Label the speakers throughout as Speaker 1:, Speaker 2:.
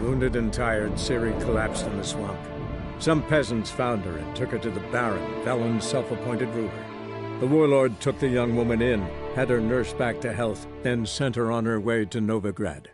Speaker 1: Wounded and tired, Ciri collapsed in the swamp. Some peasants found her and took her to the Baron, Velen's self-appointed ruler. The warlord took the young woman in, had her nursed back to health, then sent her on her way to Novigrad.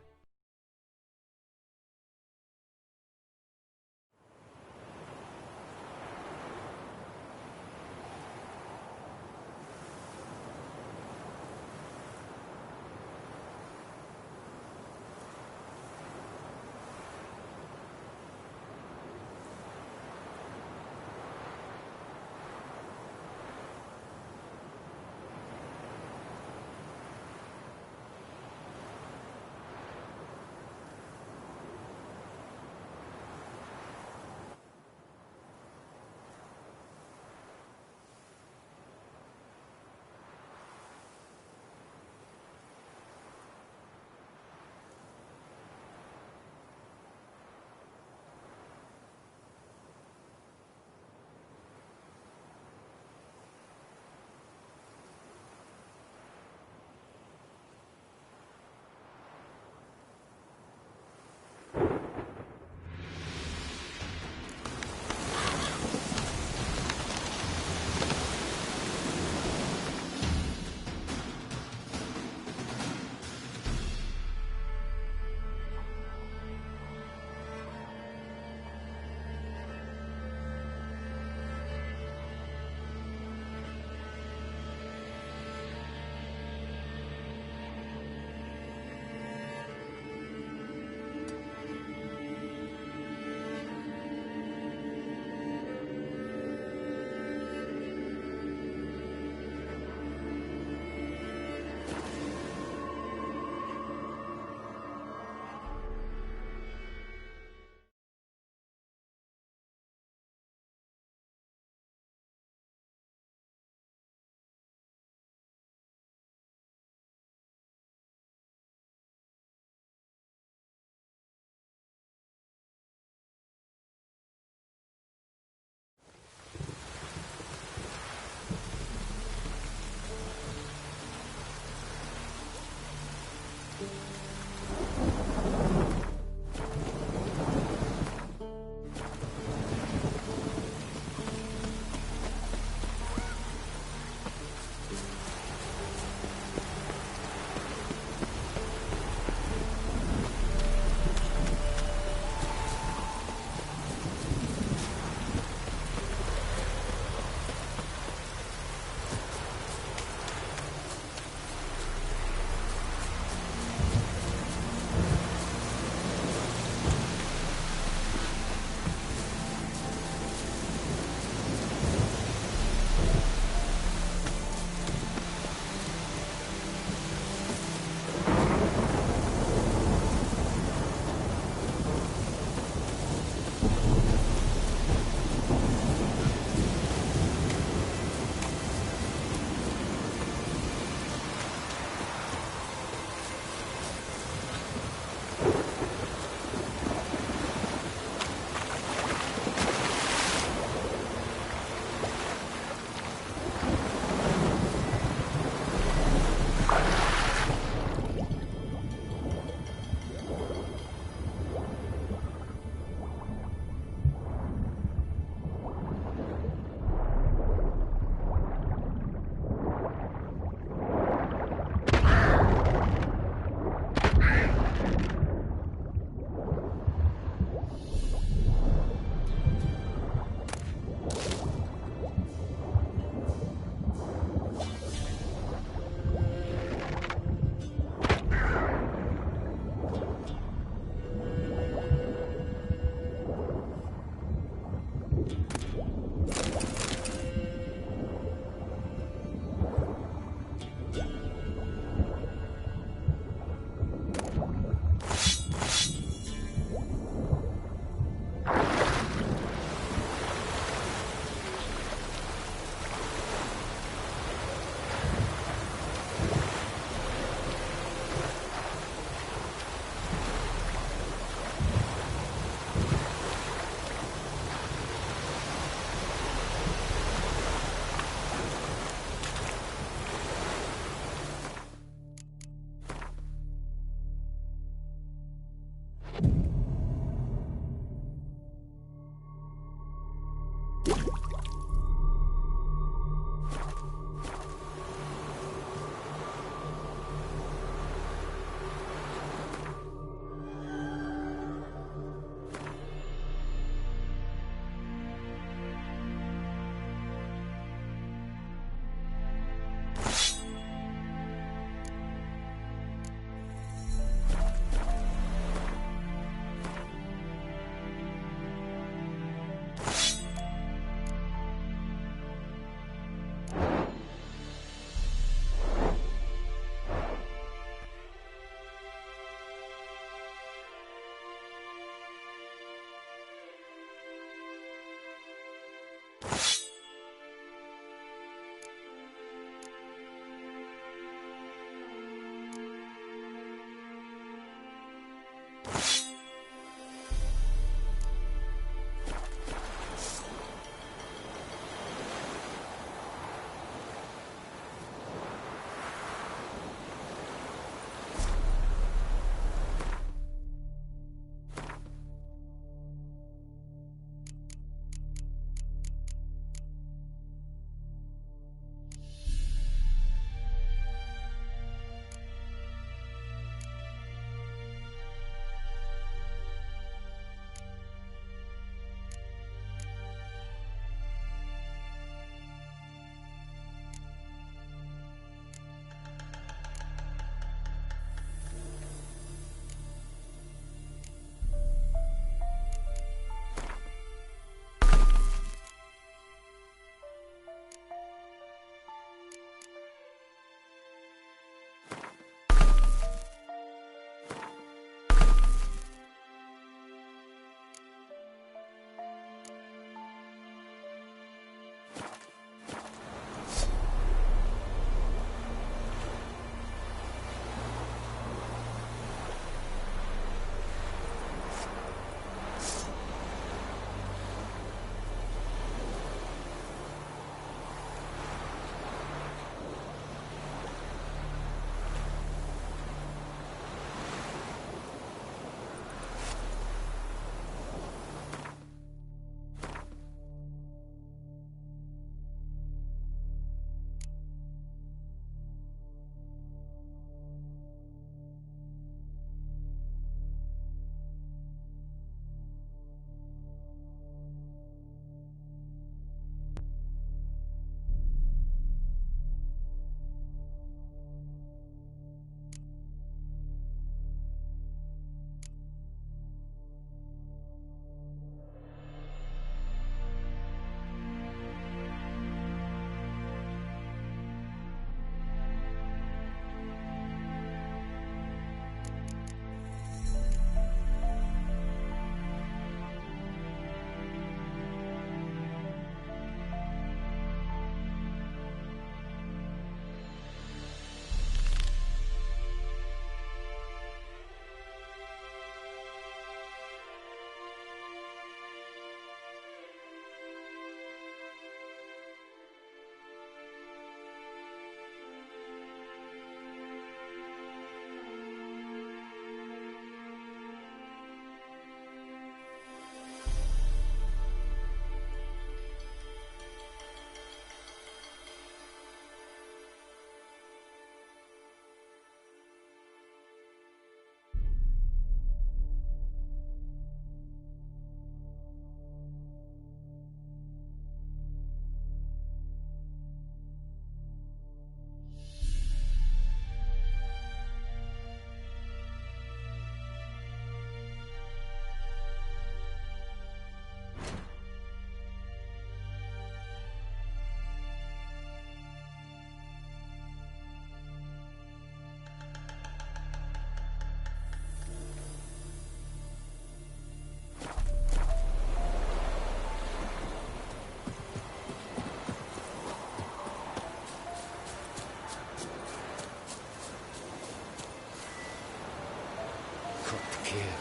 Speaker 2: Keer,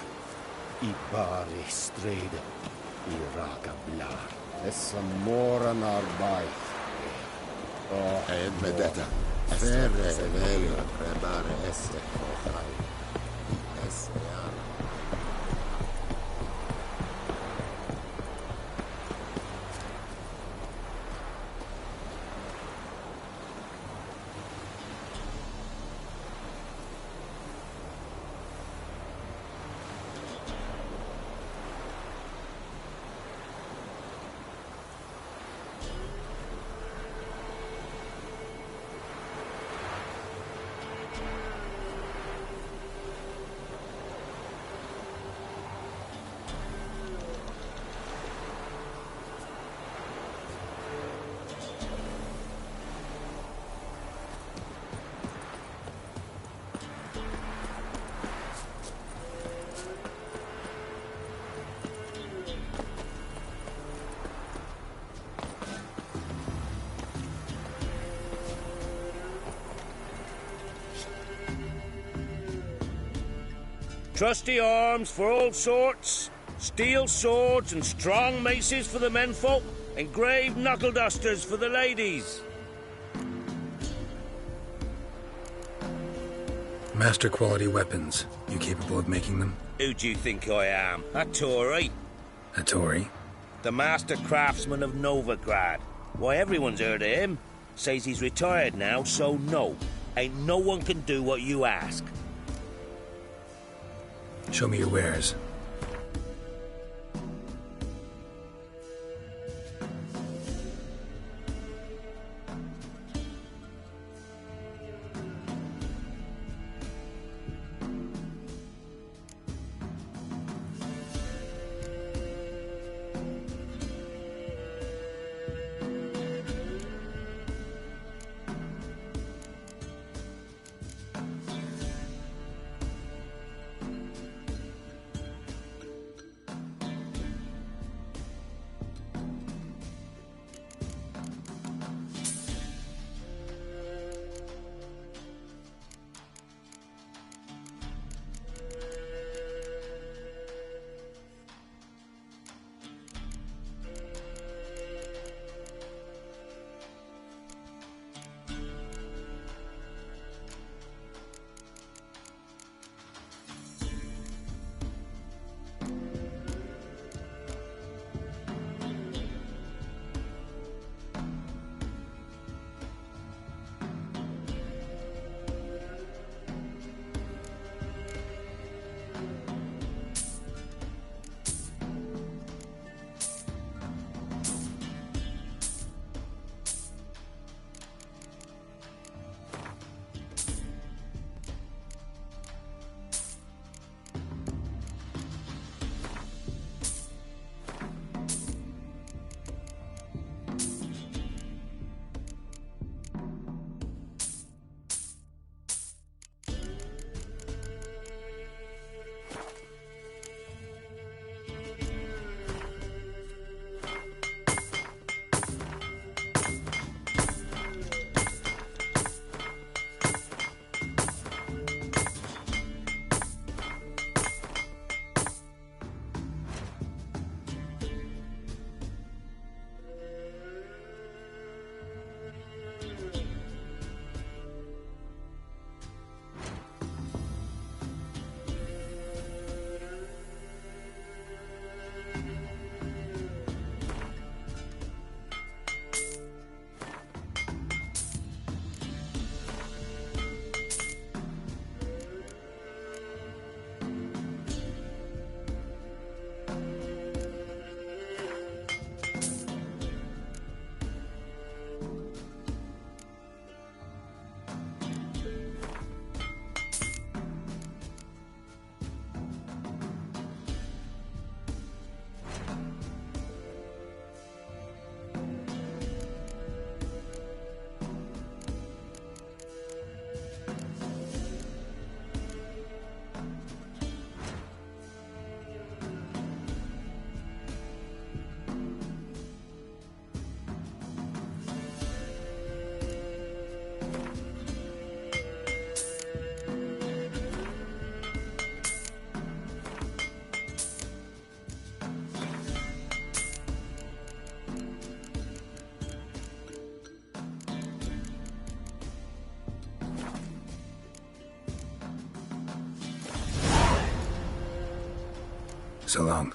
Speaker 2: I bari strede, I raka blar. Essa moran arbeit.
Speaker 3: En med detta. Färre väl prebare esse kochai. Esse jara.
Speaker 4: Trusty arms for all sorts, steel swords and strong maces for the menfolk, engraved knuckle dusters for the ladies.
Speaker 5: Master quality weapons. You capable of making them?
Speaker 4: Who do you think I am? A Tory?
Speaker 5: A Tory?
Speaker 4: The master craftsman of Novigrad. Why, everyone's heard of him. Says he's retired now, so no. Ain't no one can do what you ask.
Speaker 5: Show me your wares. So long.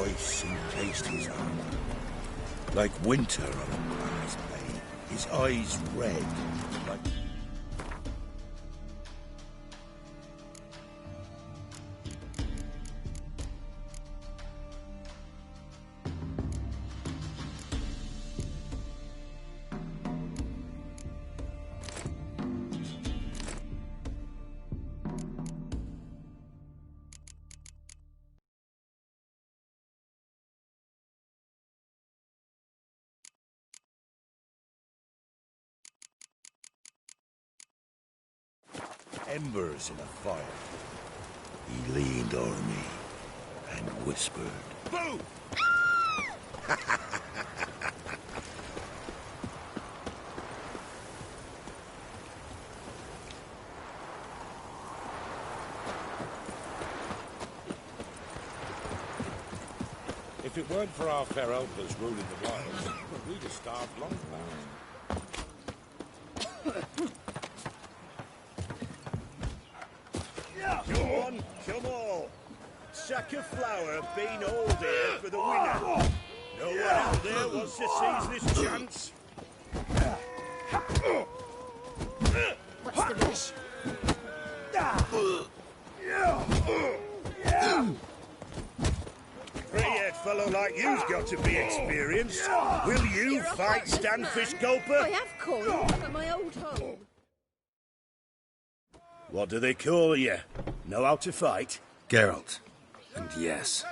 Speaker 4: Ice encased his armor, like winter on a grass blade. His eyes red, like... embers in a fire. He leaned over me and whispered, "Boo!" If it weren't for our fair elders ruling the wilds, we'd have starved long ago. Come on! Sack of flour been all there for the winner. No one out there wants to seize this chance.
Speaker 6: What's the rush?
Speaker 4: Grey-haired fellow like you's got to be experienced. Will you fight Stanfish Gulper?
Speaker 6: I have called at my old home.
Speaker 4: What do they call you? Know how to fight?
Speaker 5: Geralt. And yes.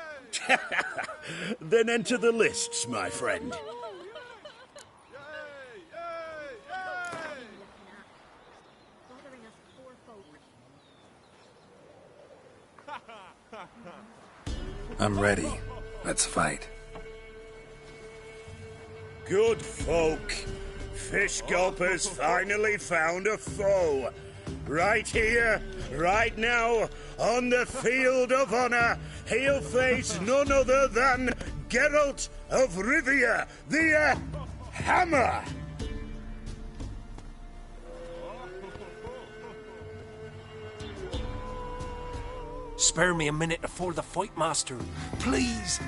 Speaker 4: Then enter the lists, my friend.
Speaker 5: I'm ready. Let's fight.
Speaker 4: Good folk. Fish Gulper's finally found a foe. Right here, right now, on the field of honor, he'll face none other than Geralt of Rivia, the Hammer!
Speaker 7: Spare me a minute before the fight, master. Please.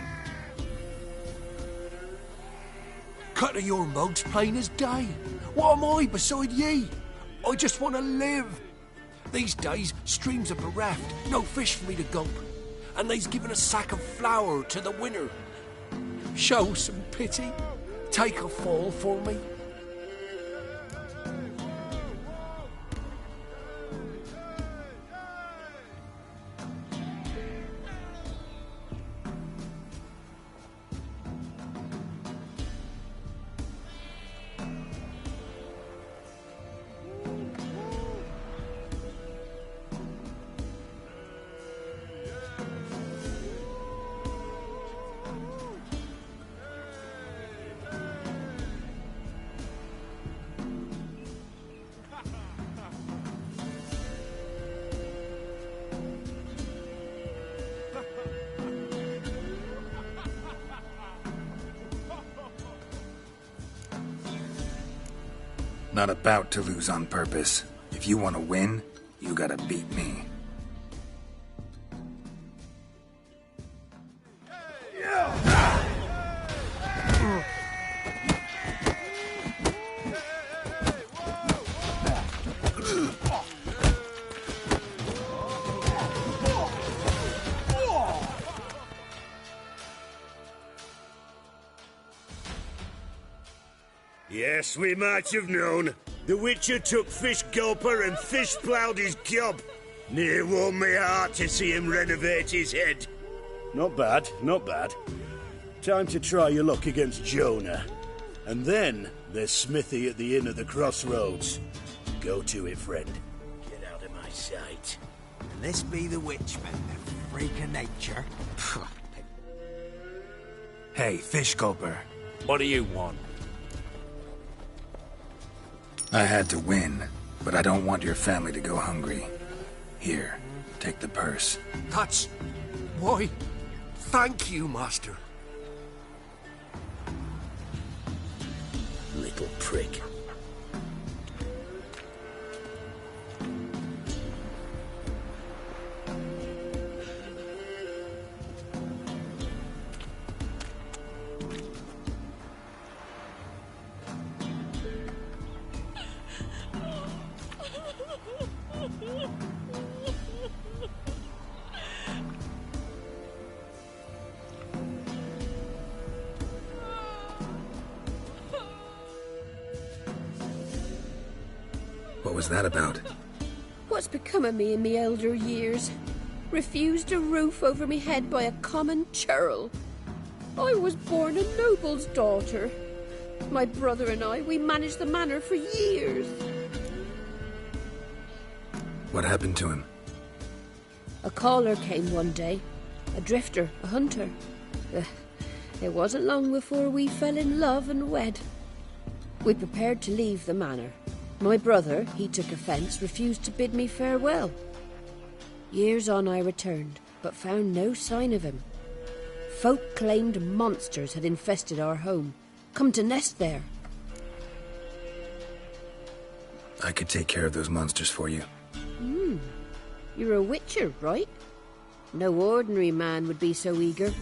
Speaker 7: Cut of your mugs plain as day. What am I beside ye? I just want to live. These days, streams are bereft, no fish for me to gulp. And they's given a sack of flour to the winner. Show some pity. Take a fall for me.
Speaker 5: Not about to lose on purpose. If you want to win, you gotta beat me.
Speaker 4: Yes, we might have known. The Witcher took Fish Gulper and fish-ploughed his gob. Near warmed me heart to see him renovate his head. Not bad, not bad. Time to try your luck against Jonah. And then there's Smithy at the Inn of the Crossroads. Go to it, friend. Get out of my sight.
Speaker 8: And this be the witchman, the freak of nature.
Speaker 5: Hey, Fish Gulper.
Speaker 7: What do you want?
Speaker 5: I had to win, but I don't want your family to go hungry. Here, take the purse.
Speaker 7: That's... Why, thank you, master.
Speaker 4: Little prick.
Speaker 5: What was that about?
Speaker 6: What's become of me in me elder years? Refused a roof over me head by a common churl. I was born a noble's daughter. My brother and I, we managed the manor for years.
Speaker 5: What happened to him?
Speaker 6: A caller came one day. A drifter, a hunter. It wasn't long before we fell in love and wed. We prepared to leave the manor. My brother, he took offence, refused to bid me farewell. Years on I returned, but found no sign of him. Folk claimed monsters had infested our home, come to nest there.
Speaker 5: I could take care of those monsters for you.
Speaker 6: You're a witcher, right? No ordinary man would be so eager.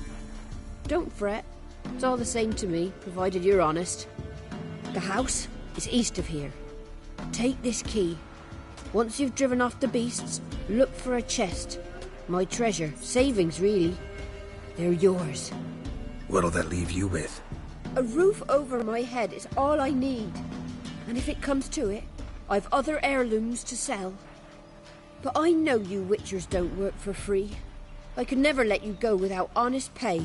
Speaker 6: Don't fret. It's all the same to me, provided you're honest. The house is east of here. Take this key. Once you've driven off the beasts, look for a chest. My treasure, savings really. They're yours.
Speaker 5: What'll that leave you with?
Speaker 6: A roof over my head is all I need. And if it comes to it, I've other heirlooms to sell. But I know you witchers don't work for free. I could never let you go without honest pay.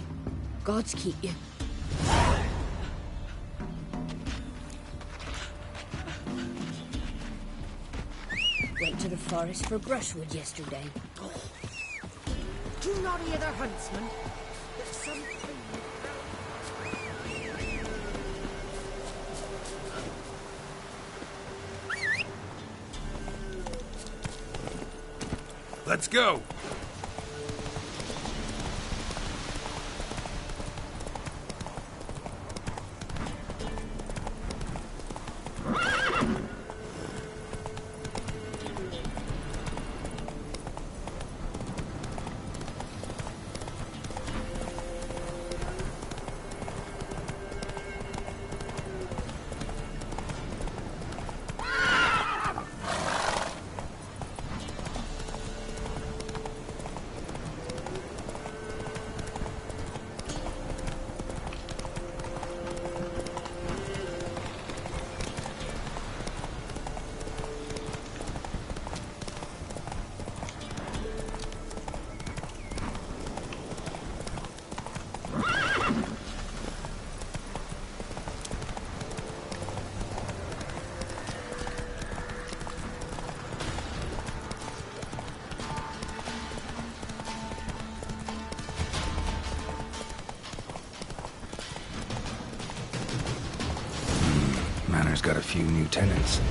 Speaker 6: Gods keep you. Went to the forest for brushwood yesterday.
Speaker 9: Do not hear the huntsman. There's something...
Speaker 7: Let's go!
Speaker 5: Manor's got a few new tenants.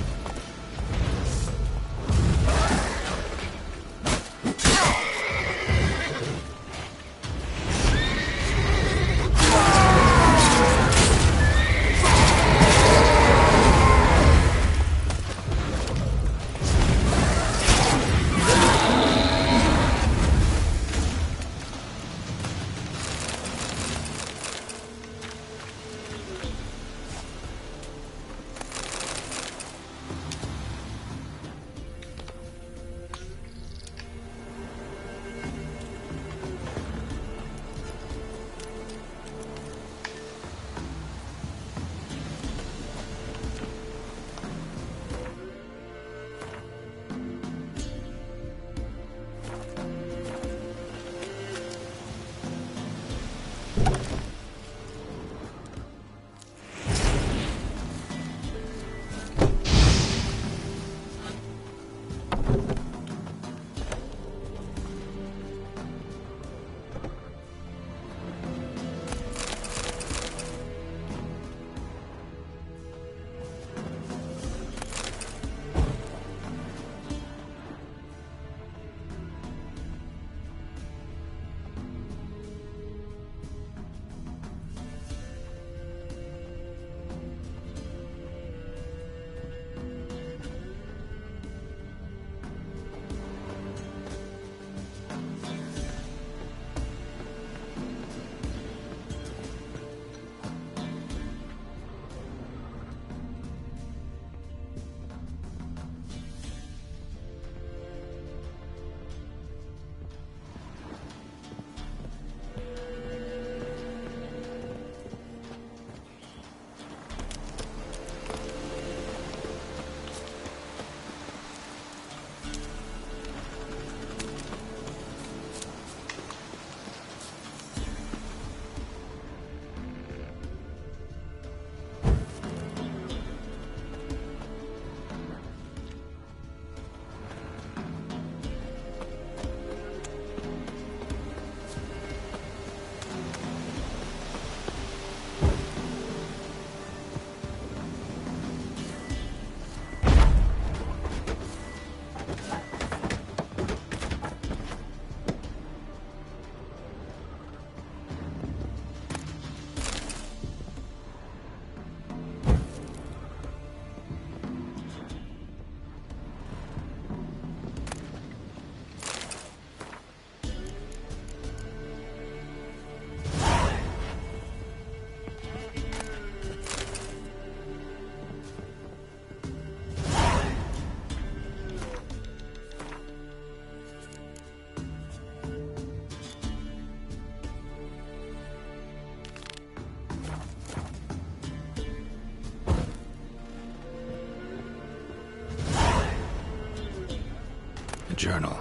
Speaker 5: journal.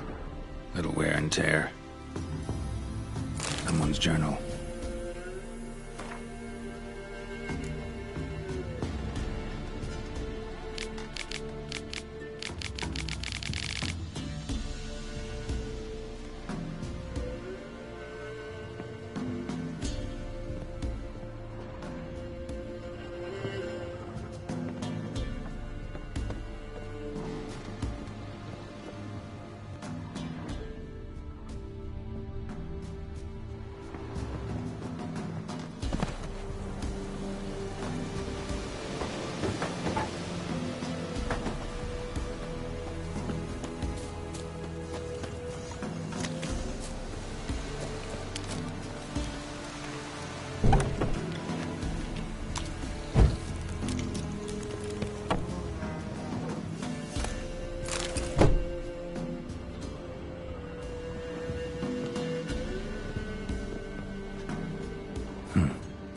Speaker 5: Little wear and tear. Someone's journal.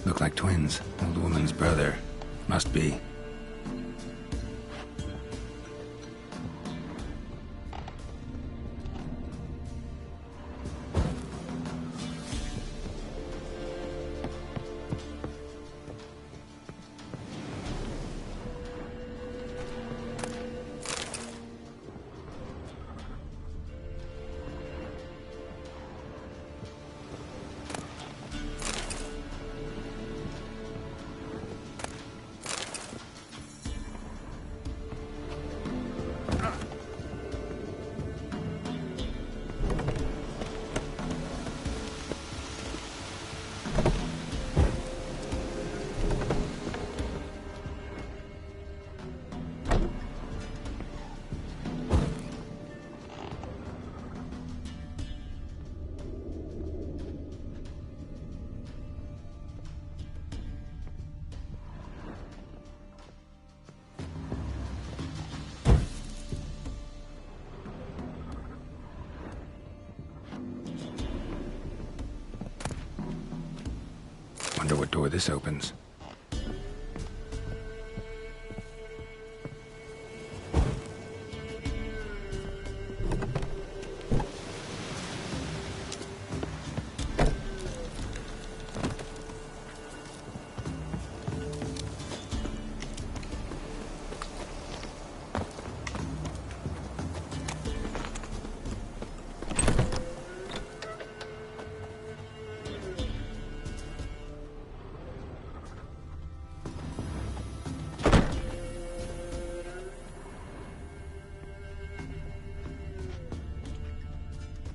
Speaker 5: Look like twins. Old woman's brother. Must be. Wonder what door this opens.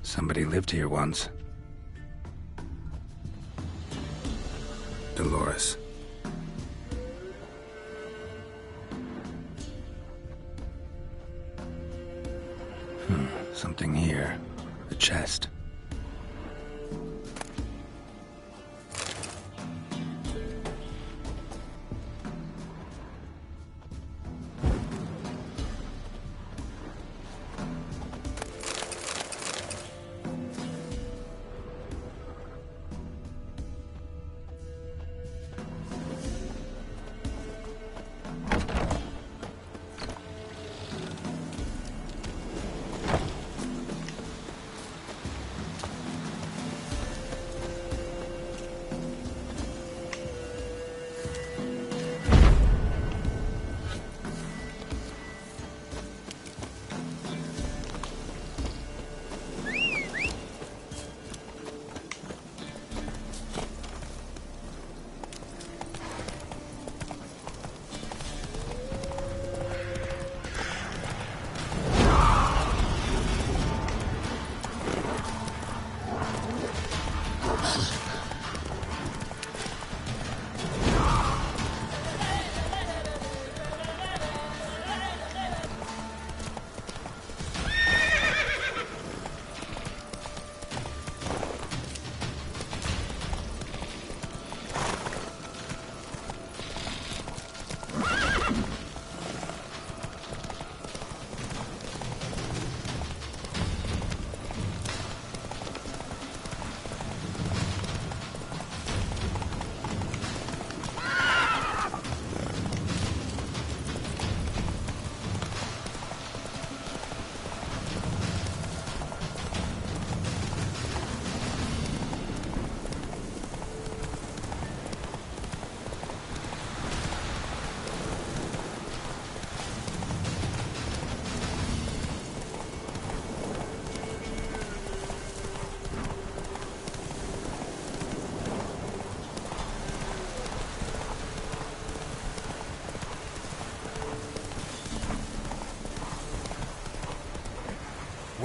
Speaker 5: Somebody lived here once. Dolores. Something here. A chest.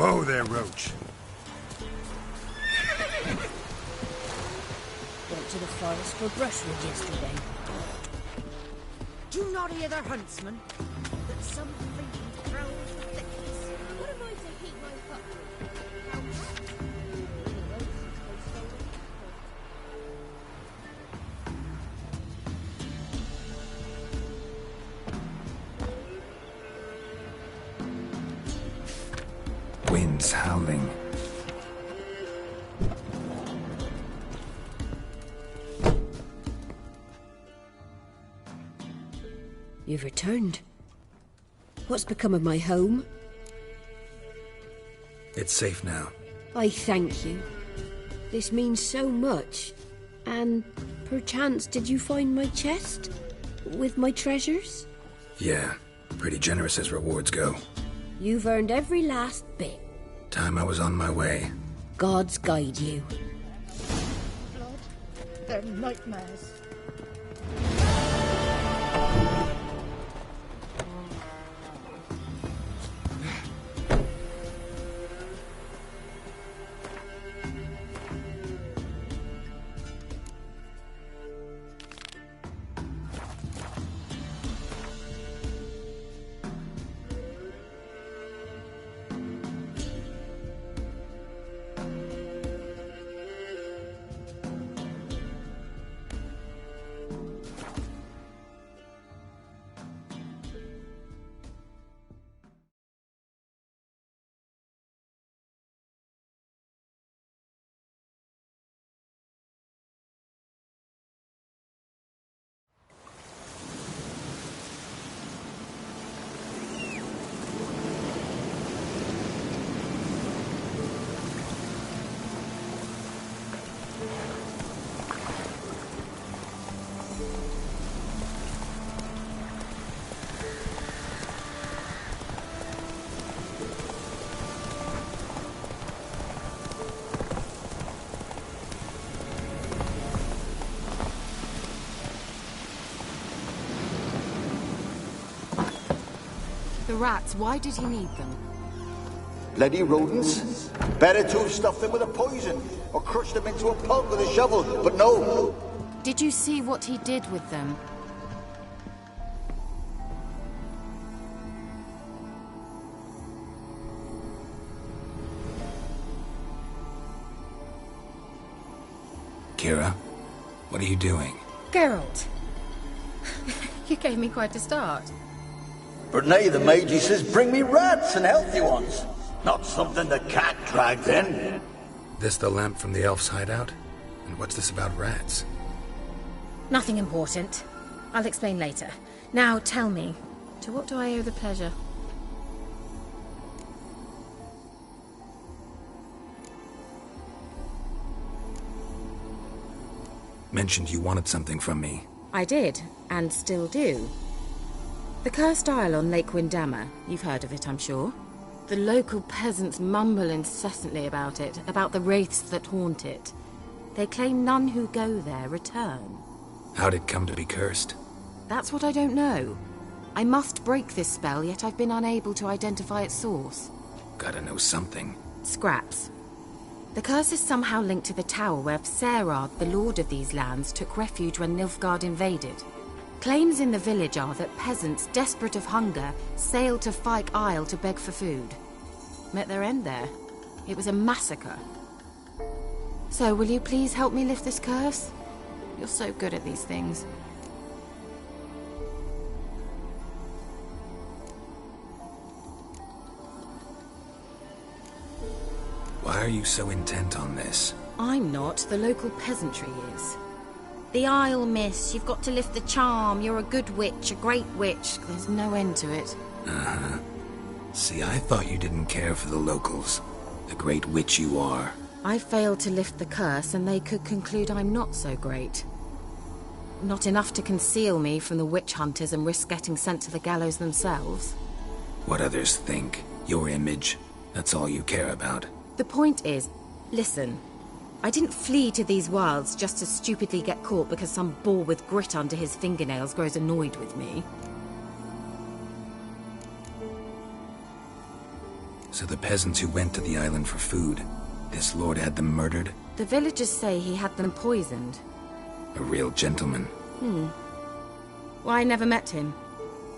Speaker 5: Whoa there, Roach.
Speaker 6: Went to the forest for brushwood yesterday.
Speaker 9: Do you not hear the huntsman? That some fiend prowls the thickets.
Speaker 6: What am I to heat my cup with?
Speaker 5: Wind's howling.
Speaker 6: You've returned. What's become of my home?
Speaker 5: It's safe now.
Speaker 6: I thank you. This means so much. And perchance did you find my chest? With my treasures?
Speaker 5: Yeah, pretty generous as rewards go.
Speaker 6: You've earned every last bit.
Speaker 5: Time I was on my way.
Speaker 6: Gods guide you.
Speaker 9: Blood. They're nightmares.
Speaker 10: The rats, why did he need them?
Speaker 11: Bloody rodents. Better to have stuffed them with a poison, or crushed them into a pulp with a shovel, but no.
Speaker 10: Did you see what he did with them?
Speaker 5: Kira, what are you doing?
Speaker 10: Geralt! You gave me quite a start.
Speaker 11: But nay, the mage says bring me rats and healthy ones. Not something the cat dragged in.
Speaker 5: This the lamp from the elf's hideout? And what's this about rats?
Speaker 10: Nothing important. I'll explain later. Now tell me, to what do I owe the pleasure?
Speaker 5: Mentioned you wanted something from me.
Speaker 10: I did, and still do. The Cursed Isle on Lake Windammer. You've heard of it, I'm sure. The local peasants mumble incessantly about it, about the wraiths that haunt it. They claim none who go there return.
Speaker 5: How'd it come to be cursed?
Speaker 10: That's what I don't know. I must break this spell, yet I've been unable to identify its source.
Speaker 5: Gotta know something.
Speaker 10: Scraps. The curse is somehow linked to the tower where Serad, the lord of these lands, took refuge when Nilfgaard invaded. Claims in the village are that peasants, desperate of hunger, sailed to Fyke Isle to beg for food. Met their end there. It was a massacre. So, will you please help me lift this curse? You're so good at these things.
Speaker 5: Why are you so intent on this?
Speaker 10: I'm not. The local peasantry is. The Isle, miss. You've got to lift the charm. You're a good witch, a great witch. There's no end to it.
Speaker 5: Uh-huh. See, I thought you didn't care for the locals. The great witch you are.
Speaker 10: I failed to lift the curse, and they could conclude I'm not so great. Not enough to conceal me from the witch hunters and risk getting sent to the gallows themselves.
Speaker 5: What others think. Your image. That's all you care about.
Speaker 10: The point is, listen. I didn't flee to these wilds just to stupidly get caught because some boar with grit under his fingernails grows annoyed with me.
Speaker 5: So the peasants who went to the island for food, this lord had them murdered?
Speaker 10: The villagers say he had them poisoned.
Speaker 5: A real gentleman.
Speaker 10: Well, I never met him.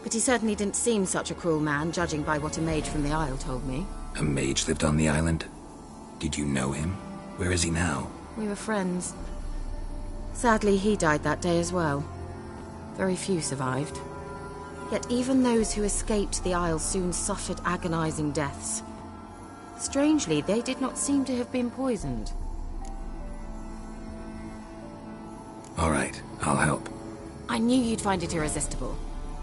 Speaker 10: But he certainly didn't seem such a cruel man, judging by what a mage from the Isle told me.
Speaker 5: A mage lived on the island? Did you know him? Where is he now?
Speaker 10: We were friends. Sadly, he died that day as well. Very few survived. Yet even those who escaped the Isle soon suffered agonizing deaths. Strangely, they did not seem to have been poisoned.
Speaker 5: All right, I'll help.
Speaker 10: I knew you'd find it irresistible.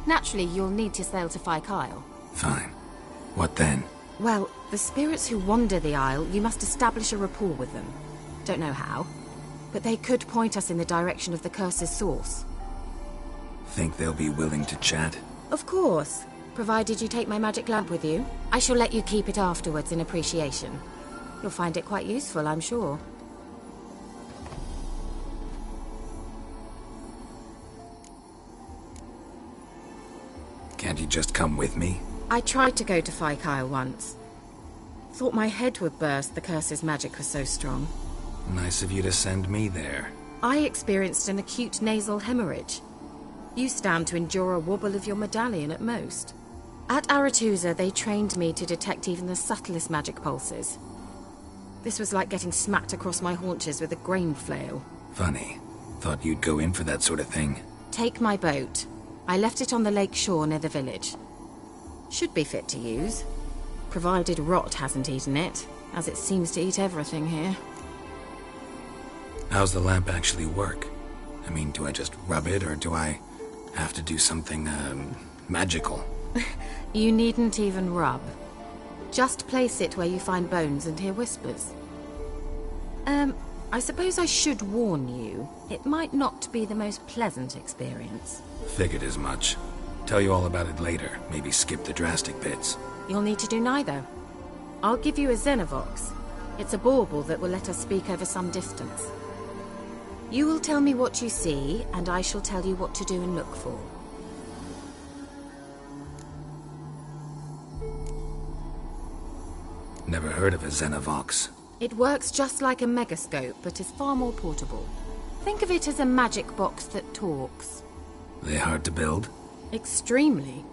Speaker 10: Naturally, you'll need to sail to Phi Kyle.
Speaker 5: Fine. What then?
Speaker 10: Well, the spirits who wander the Isle, you must establish a rapport with them. Don't know how, but they could point us in the direction of the curse's source.
Speaker 5: Think they'll be willing to chat?
Speaker 10: Of course, provided you take my magic lamp with you. I shall let you keep it afterwards in appreciation. You'll find it quite useful, I'm sure.
Speaker 5: Can't you just come with me?
Speaker 10: I tried to go to Phi Kyle once. Thought my head would burst, the curse's magic was so strong.
Speaker 5: Nice of you to send me there.
Speaker 10: I experienced an acute nasal hemorrhage. You stand to endure a wobble of your medallion at most. At Aretusa, they trained me to detect even the subtlest magic pulses. This was like getting smacked across my haunches with a grain flail.
Speaker 5: Funny. Thought you'd go in for that sort of thing.
Speaker 10: Take my boat. I left it on the lake shore near the village. Should be fit to use, provided rot hasn't eaten it, as it seems to eat everything here.
Speaker 5: How's the lamp actually work? I mean, do I just rub it, or do I have to do something, magical?
Speaker 10: You needn't even rub. Just place it where you find bones and hear whispers. I suppose I should warn you, it might not be the most pleasant experience.
Speaker 5: Figured as much. Tell you all about it later, maybe skip the drastic bits.
Speaker 10: You'll need to do neither. I'll give you a Xenovox. It's a bauble that will let us speak over some distance. You will tell me what you see, and I shall tell you what to do and look for.
Speaker 5: Never heard of a Xenovox.
Speaker 10: It works just like a megascope, but is far more portable. Think of it as a magic box that talks.
Speaker 5: They hard to build?
Speaker 10: Extremely.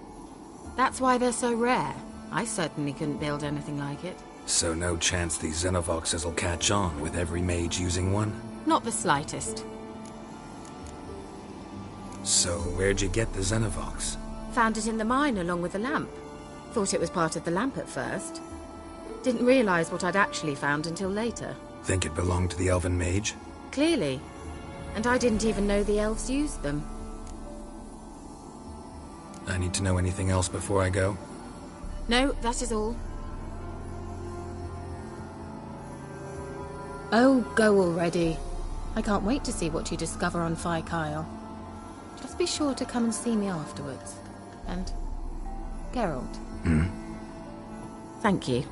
Speaker 10: That's why they're so rare. I certainly couldn't build anything like it.
Speaker 5: So no chance these Xenovoxes will catch on with every mage using one?
Speaker 10: Not the slightest.
Speaker 5: So where'd you get the Xenovox?
Speaker 10: Found it in the mine along with the lamp. Thought it was part of the lamp at first. Didn't realize what I'd actually found until later.
Speaker 5: Think it belonged to the elven mage?
Speaker 10: Clearly. And I didn't even know the elves used them.
Speaker 5: I need to know anything else before I go?
Speaker 10: No, that is all.
Speaker 12: Oh, go already. I can't wait to see what you discover on Phi Kyle. Just be sure to come and see me afterwards. And Geralt.
Speaker 10: Thank you.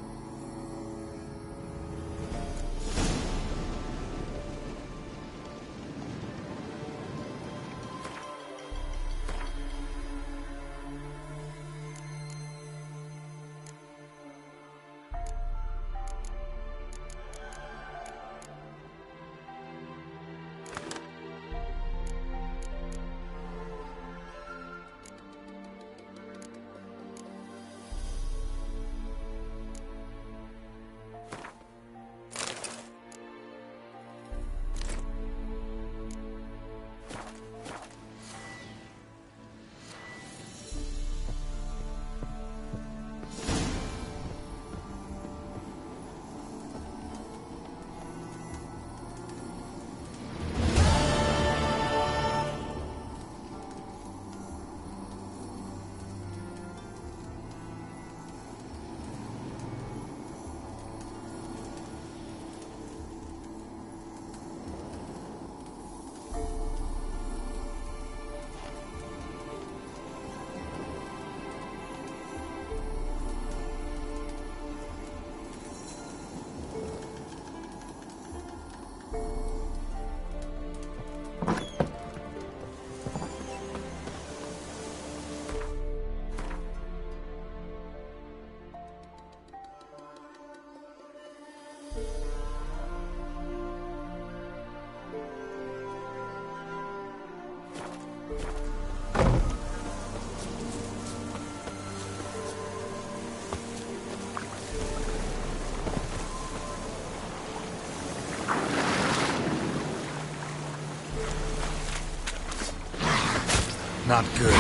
Speaker 5: Not good.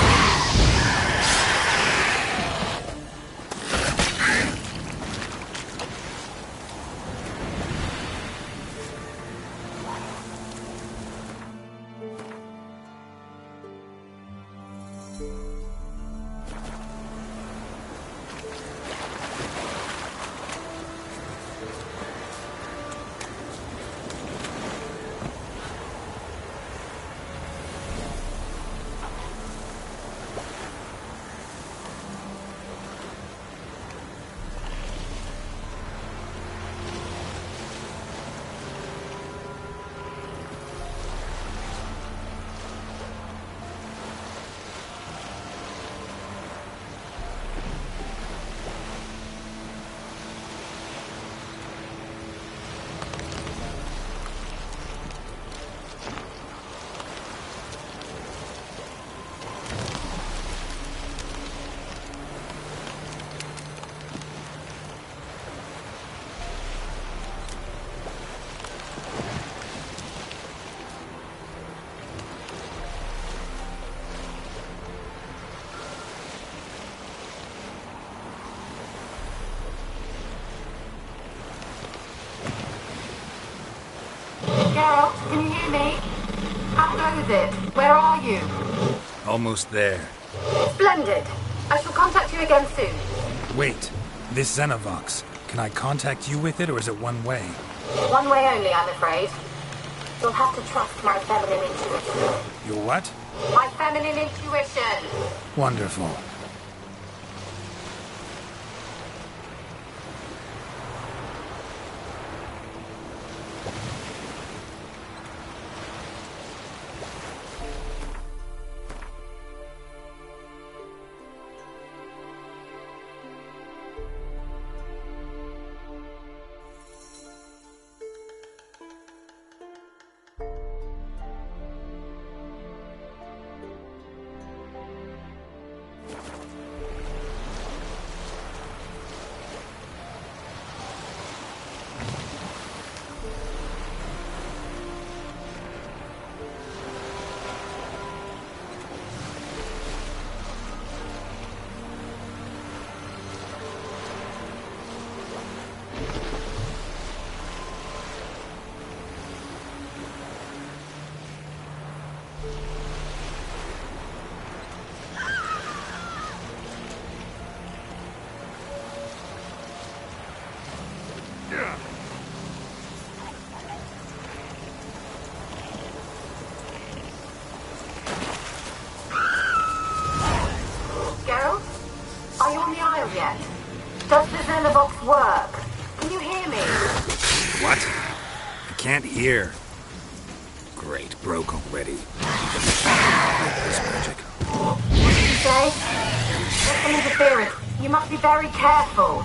Speaker 10: Geralt, can you hear me? How goes it? Where are you?
Speaker 5: Almost there.
Speaker 10: Splendid. I shall contact you again soon.
Speaker 5: Wait, this Xenovox. Can I contact you with it, or is it one way?
Speaker 10: One way only, I'm afraid. You'll have to trust my feminine intuition.
Speaker 5: Your what?
Speaker 10: My feminine intuition.
Speaker 5: Wonderful.
Speaker 10: Geralt? Are you on the Isle yet? Does the Xenovox work? Can you hear me?
Speaker 5: What? I can't hear. Great, broke already. This magic.
Speaker 10: What did you say? There's some interference. You must be very careful.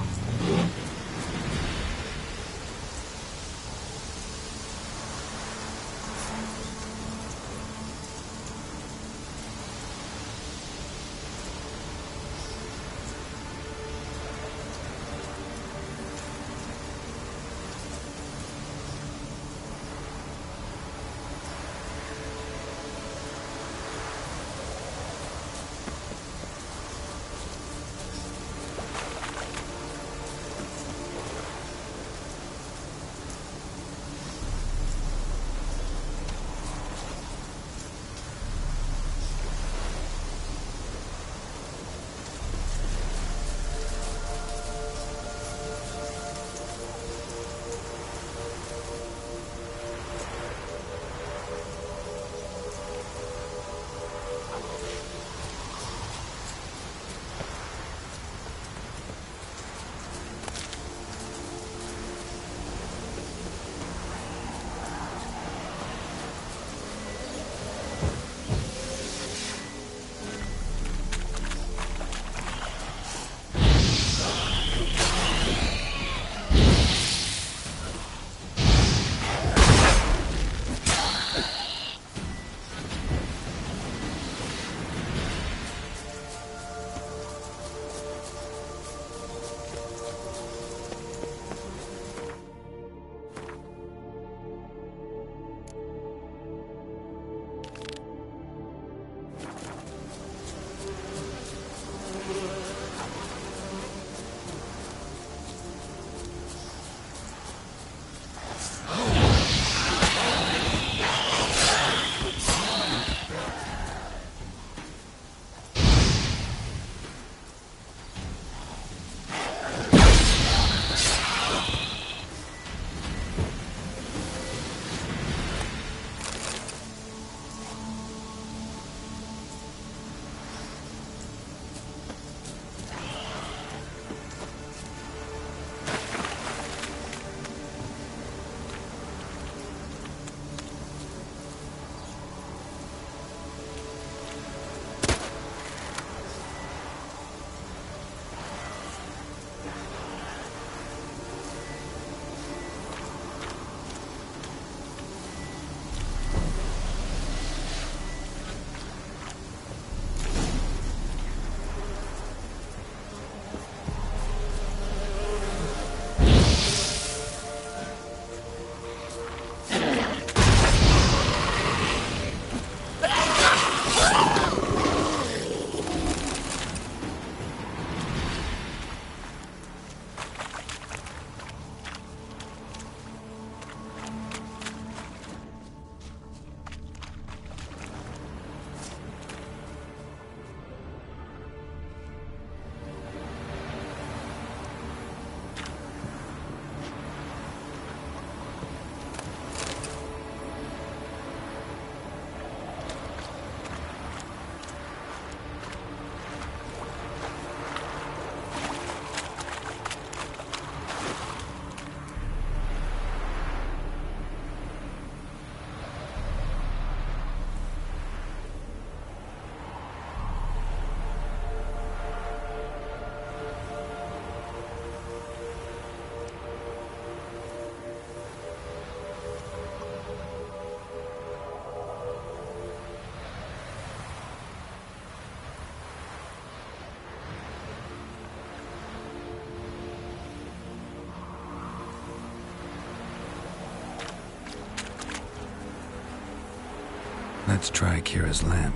Speaker 5: Let's try Kira's lamp.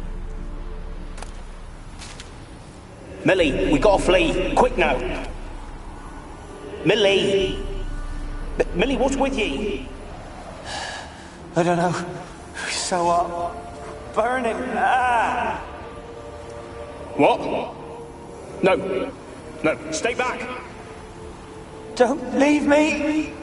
Speaker 13: Millie, we gotta flee. Quick now. Millie! Millie, what's with ye?
Speaker 8: I don't know. So hot. Burning. Ah!
Speaker 13: What? No. No, stay back.
Speaker 8: Don't leave me!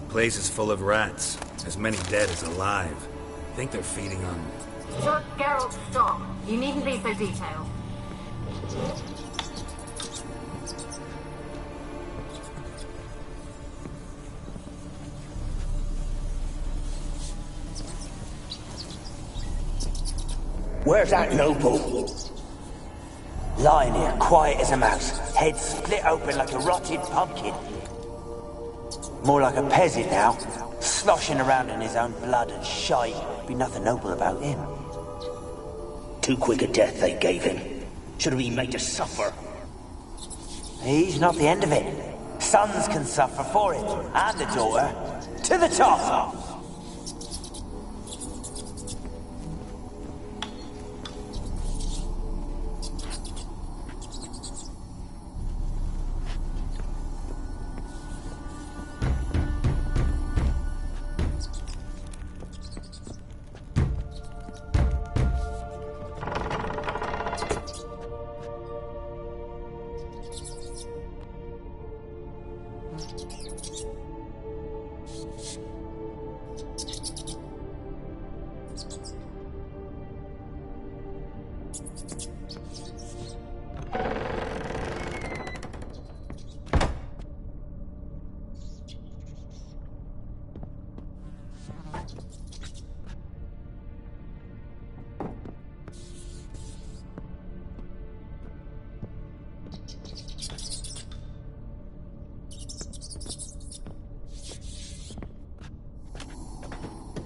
Speaker 5: Place is full of rats. As many dead as alive. Think they're feeding on...
Speaker 10: Geralt, stop. You needn't be so detailed.
Speaker 8: Where's that noble? Lying here, quiet as a mouse, head split open like a rotted pumpkin. More like a peasant now, sloshing around in his own blood and shite. Be nothing noble about him.
Speaker 13: Too quick a death they gave him. Should have been made to suffer.
Speaker 8: He's not the end of it. Sons can suffer for it, and a daughter. To the top!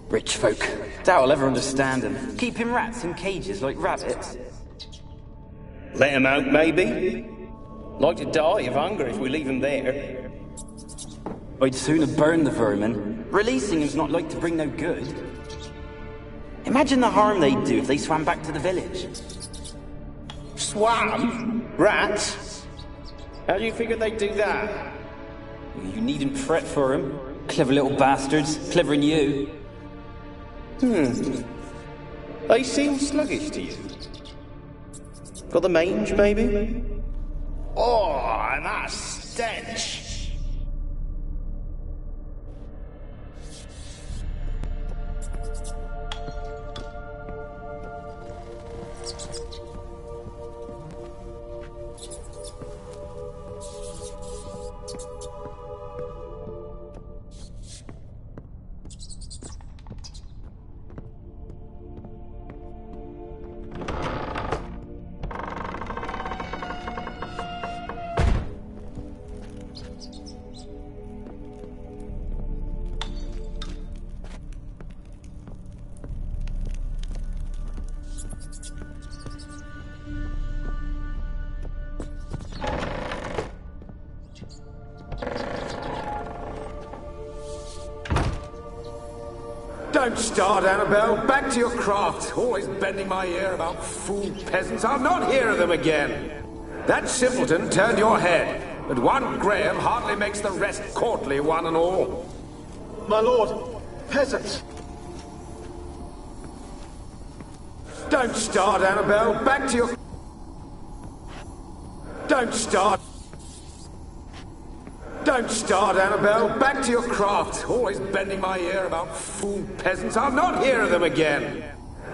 Speaker 14: Rich folk. Doubt I'll ever understand them. Keeping rats in cages like rabbits.
Speaker 13: Let him out, maybe? Like to die of hunger if we leave him there.
Speaker 14: I'd sooner burn the vermin. Releasing him's not like to bring no good. Imagine the harm they'd do if they swam back to the village.
Speaker 13: Swam? Rats? How do you figure they'd do that?
Speaker 14: You needn't fret for 'em. Clever little bastards. Clever than you.
Speaker 13: They seem sluggish to you. Got the mange, maybe? Oh, and that stench!
Speaker 7: Don't start, Annabelle. Back to your craft. Always bending my ear about fool peasants. I'll not hear of them again. That simpleton turned your head, but one Graham hardly makes the rest courtly, one and all.
Speaker 15: My lord, peasants.
Speaker 7: Don't start, Annabelle. Back to your... Don't start.
Speaker 16: Don't start, Annabelle. Back to your craft. Always bending my ear about fool peasants. I'll not hear of them again.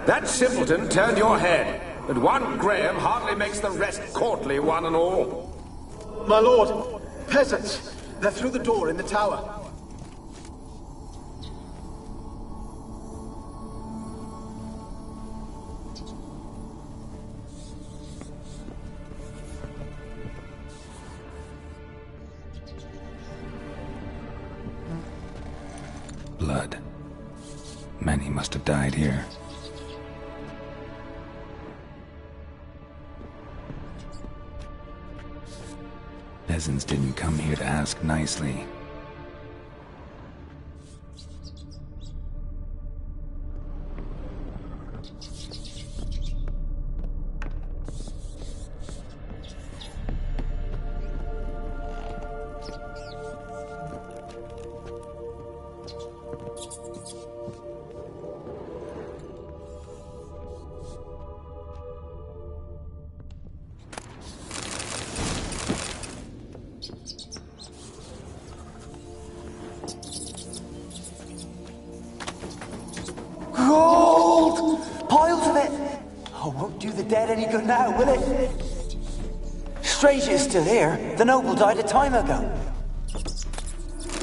Speaker 16: That simpleton turned your head, but one Graham hardly makes the rest courtly, one and all.
Speaker 15: My lord, peasants. They're through the door in the tower.
Speaker 5: Blood. Many must have died here. Peasants didn't come here to ask nicely.
Speaker 8: Gold! Piles of it! Oh, won't do the dead any good now, will it? Strange it's still here. The noble died a time ago.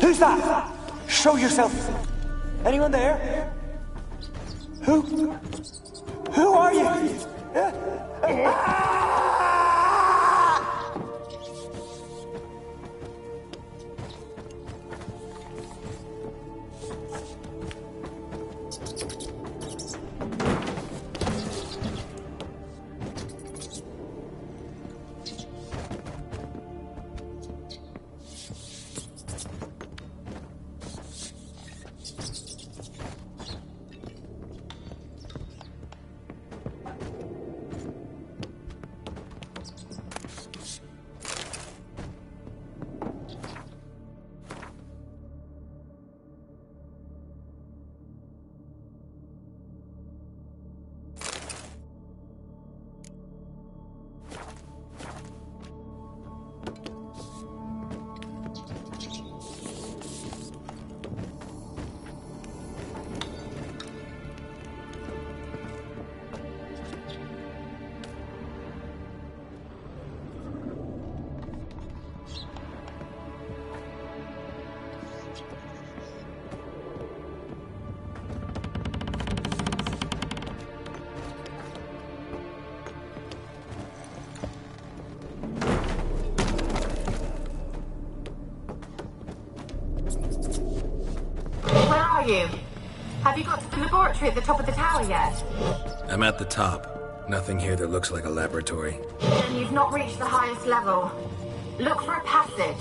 Speaker 8: Who's that? Show yourself. Anyone there? Who are you?
Speaker 10: You? Have you got to the laboratory at the top of the tower yet?
Speaker 5: I'm at the top. Nothing here that looks like a laboratory.
Speaker 10: Then you've not reached the highest level. Look for a passage.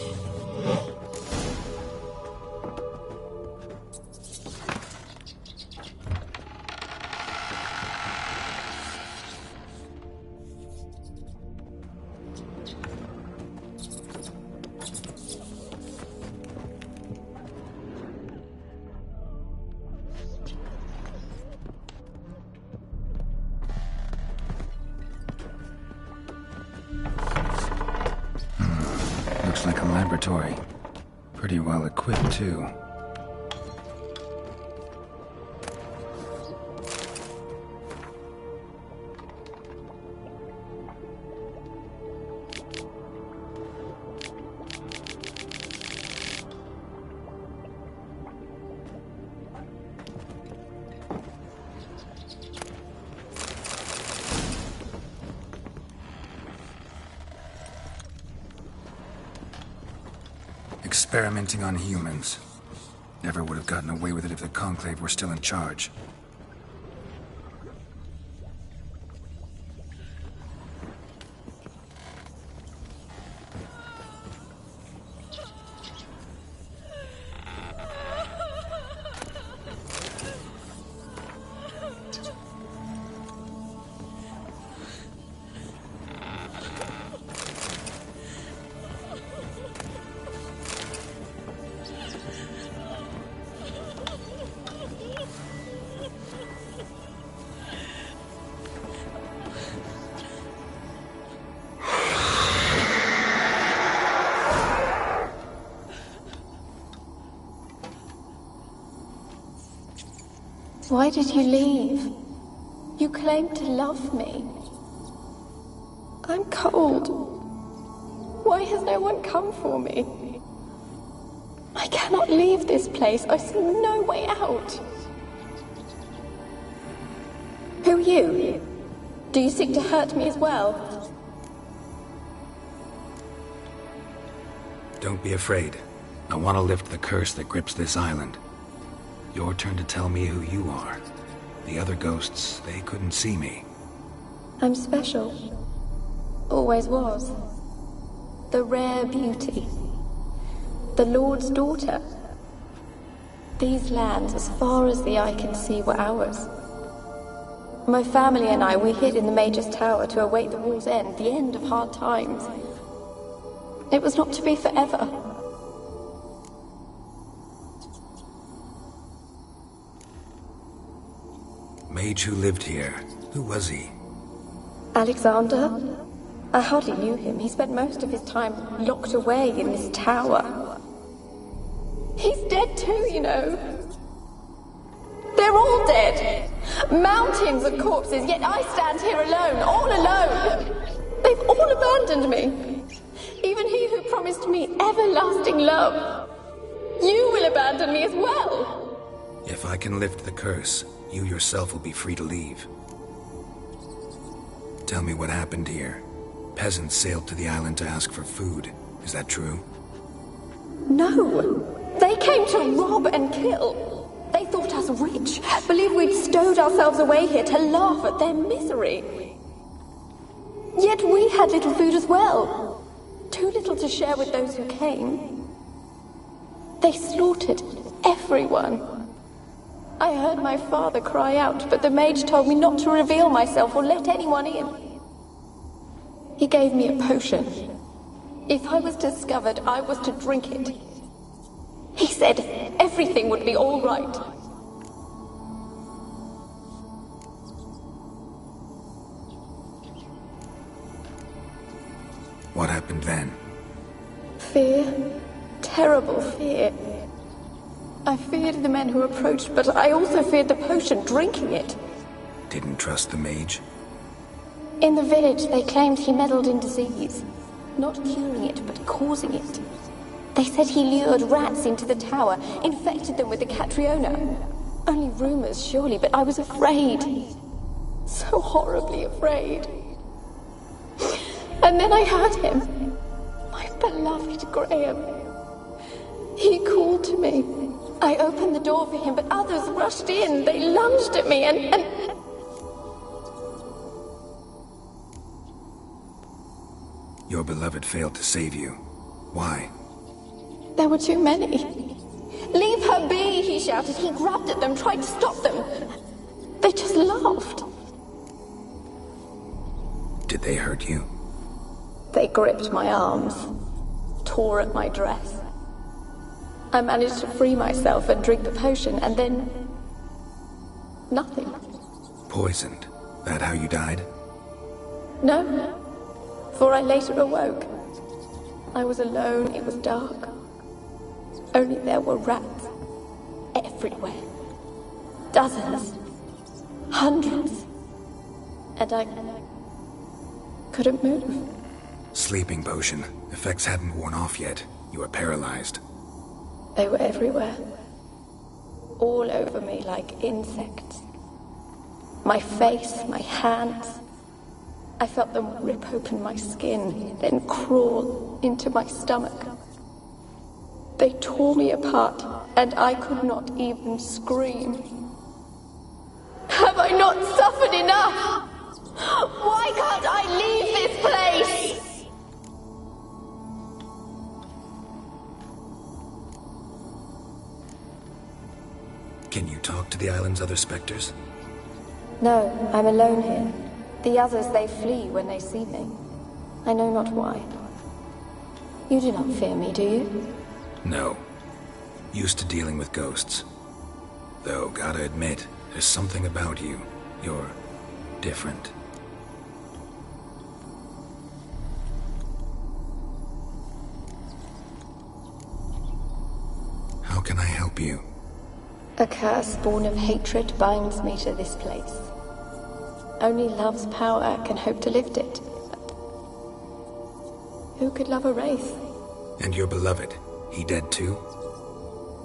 Speaker 5: Looks like a laboratory. Pretty well equipped, too. Experimenting on humans. Never would have gotten away with it if the Conclave were still in charge.
Speaker 17: Why did you leave? You claimed to love me. I'm cold. Why has no one come for me? I cannot leave this place. I see no way out. Who are you? Do you seek to hurt me as well?
Speaker 5: Don't be afraid. I want to lift the curse that grips this island. Your turn to tell me who you are. The other ghosts, they couldn't see me.
Speaker 17: I'm special. Always was. The rare beauty. The Lord's daughter. These lands, as far as the eye can see, were ours. My family and I, we hid in the Mage's Tower to await the war's end, the end of hard times. It was not to be forever.
Speaker 5: Mage who lived here. Who was he?
Speaker 17: Alexander? I hardly knew him. He spent most of his time locked away in this tower. He's dead too, you know. They're all dead. Mountains of corpses, yet I stand here alone, all alone. They've all abandoned me. Even he who promised me everlasting love. You will abandon me as well.
Speaker 5: If I can lift the curse, you yourself will be free to leave. Tell me what happened here. Peasants sailed to the island to ask for food. Is that true?
Speaker 17: No. They came to rob and kill. They thought us rich, believed we'd stowed ourselves away here to laugh at their misery. Yet we had little food as well. Too little to share with those who came. They slaughtered everyone. I heard my father cry out, but the mage told me not to reveal myself or let anyone in. He gave me a potion. If I was discovered, I was to drink it. He said everything would be all right.
Speaker 5: What happened then?
Speaker 17: Fear. Terrible fear. I feared the men who approached, but I also feared the potion, drinking it.
Speaker 5: Didn't trust the mage?
Speaker 17: In the village, they claimed he meddled in disease. Not curing it, but causing it. They said he lured rats into the tower, infected them with the Catriona. Only rumors, surely, but I was afraid. So horribly afraid. And then I heard him. My beloved Graham. He called to me. I opened the door for him, but others rushed in. They lunged at me and...
Speaker 5: Your beloved failed to save you. Why?
Speaker 17: There were too many. Leave her be, he shouted. He grabbed at them, tried to stop them. They just laughed.
Speaker 5: Did they hurt you?
Speaker 17: They gripped my arms, tore at my dress. I managed to free myself and drink the potion, and then... nothing.
Speaker 5: Poisoned? That how you died?
Speaker 17: No, for I later awoke. I was alone, it was dark. Only there were rats. Everywhere. Dozens. Hundreds. And I couldn't move.
Speaker 5: Sleeping potion. Effects hadn't worn off yet. You were paralyzed.
Speaker 17: They were everywhere. All over me like insects. My face, my hands. I felt them rip open my skin, then crawl into my stomach. They tore me apart, and I could not even scream. Have I not suffered enough? Why can't I leave this place?
Speaker 5: Can you talk to the island's other specters?
Speaker 17: No, I'm alone here. The others, they flee when they see me. I know not why. You do not fear me, do you?
Speaker 5: No. Used to dealing with ghosts. Though, gotta admit, there's something about you. You're different. How can I help you?
Speaker 17: A curse born of hatred binds me to this place. Only love's power can hope to lift it. Who could love a wraith?
Speaker 5: And your beloved, he dead too?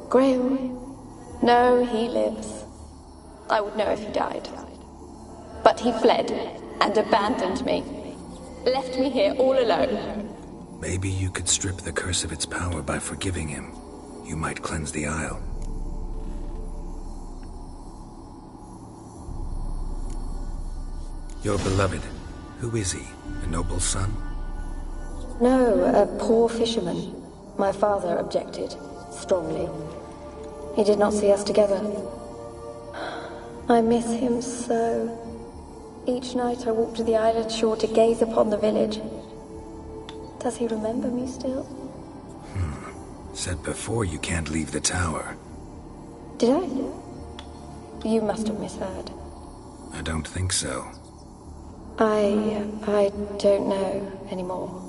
Speaker 17: Graham? No, he lives. I would know if he died. But he fled and abandoned me. Left me here all alone.
Speaker 5: Maybe you could strip the curse of its power by forgiving him. You might cleanse the Isle. Your beloved, who is he? A noble son?
Speaker 17: No, a poor fisherman. My father objected, strongly. He did not see us together. I miss him so. Each night I walk to the island shore to gaze upon the village. Does he remember me still?
Speaker 5: Said before you can't leave the tower.
Speaker 17: Did I? You must have misheard.
Speaker 5: I don't think so.
Speaker 17: I don't know anymore.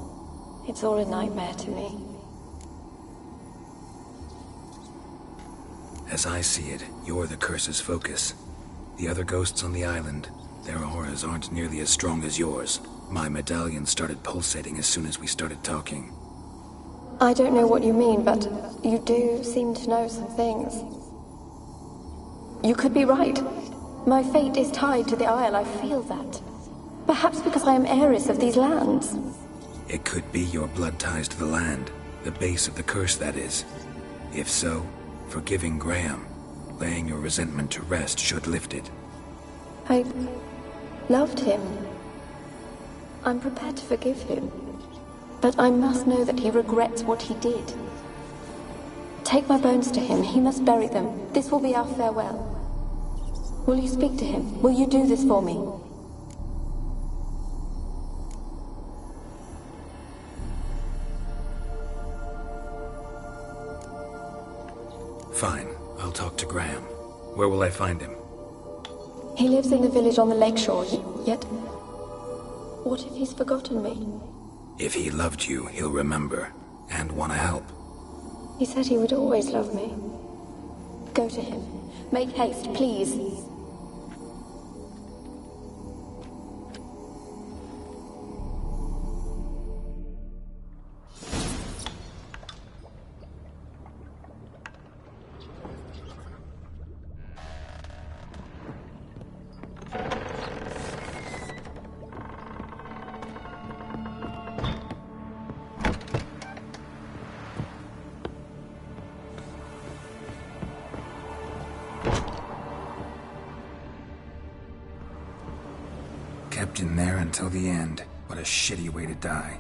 Speaker 17: It's all a nightmare to me.
Speaker 5: As I see it, you're the curse's focus. The other ghosts on the island, their auras aren't nearly as strong as yours. My medallion started pulsating as soon as we started talking.
Speaker 17: I don't know what you mean, but you do seem to know some things. You could be right. My fate is tied to the Isle, I feel that. Perhaps because I am heiress of these lands.
Speaker 5: It could be your blood ties to the land, the base of the curse, that is. If so, forgiving Graham, laying your resentment to rest should lift it.
Speaker 17: I loved him. I'm prepared to forgive him. But I must know that he regrets what he did. Take my bones to him. He must bury them. This will be our farewell. Will you speak to him? Will you do this for me?
Speaker 5: Fine. I'll talk to Graham. Where will I find him?
Speaker 17: He lives in the village on the lakeshore, yet... What if he's forgotten me?
Speaker 5: If he loved you, he'll remember, and want to help.
Speaker 17: He said he would always love me. Go to him. Make haste, please.
Speaker 5: Kept in there until the end. What a shitty way to die.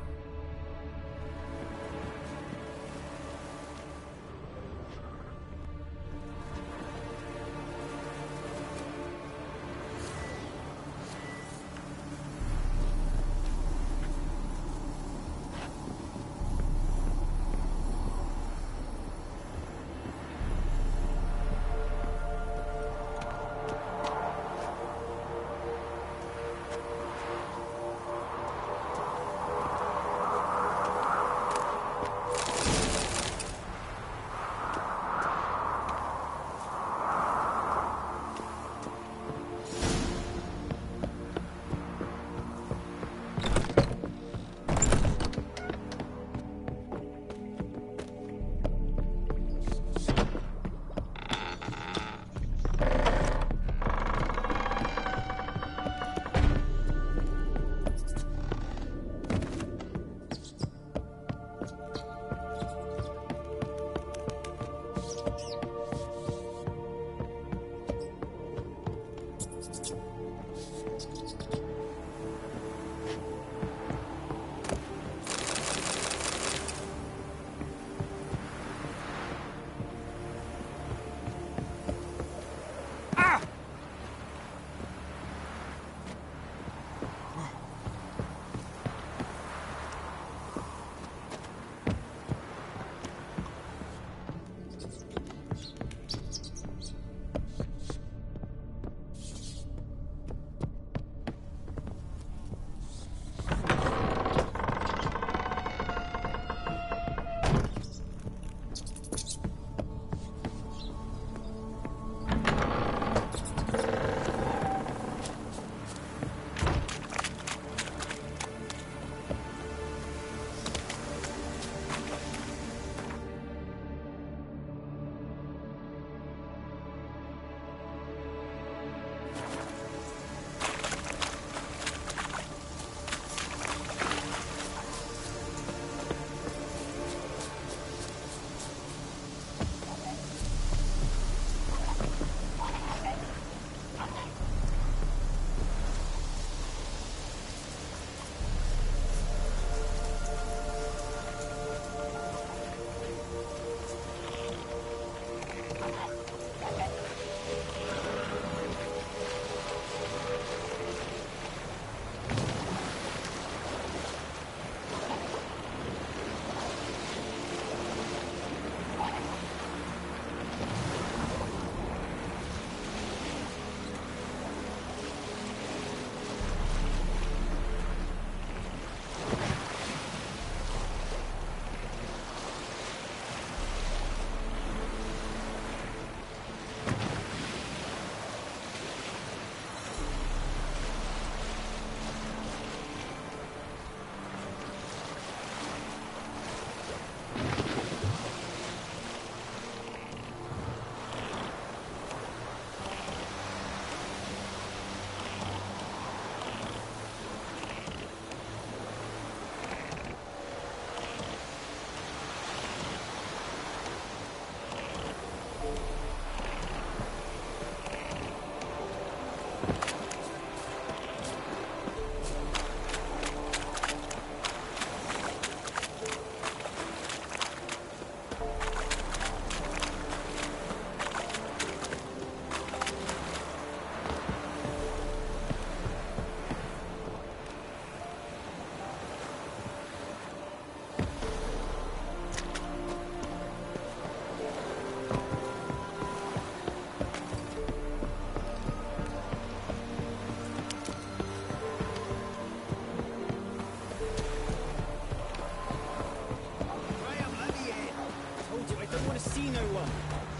Speaker 14: see no one.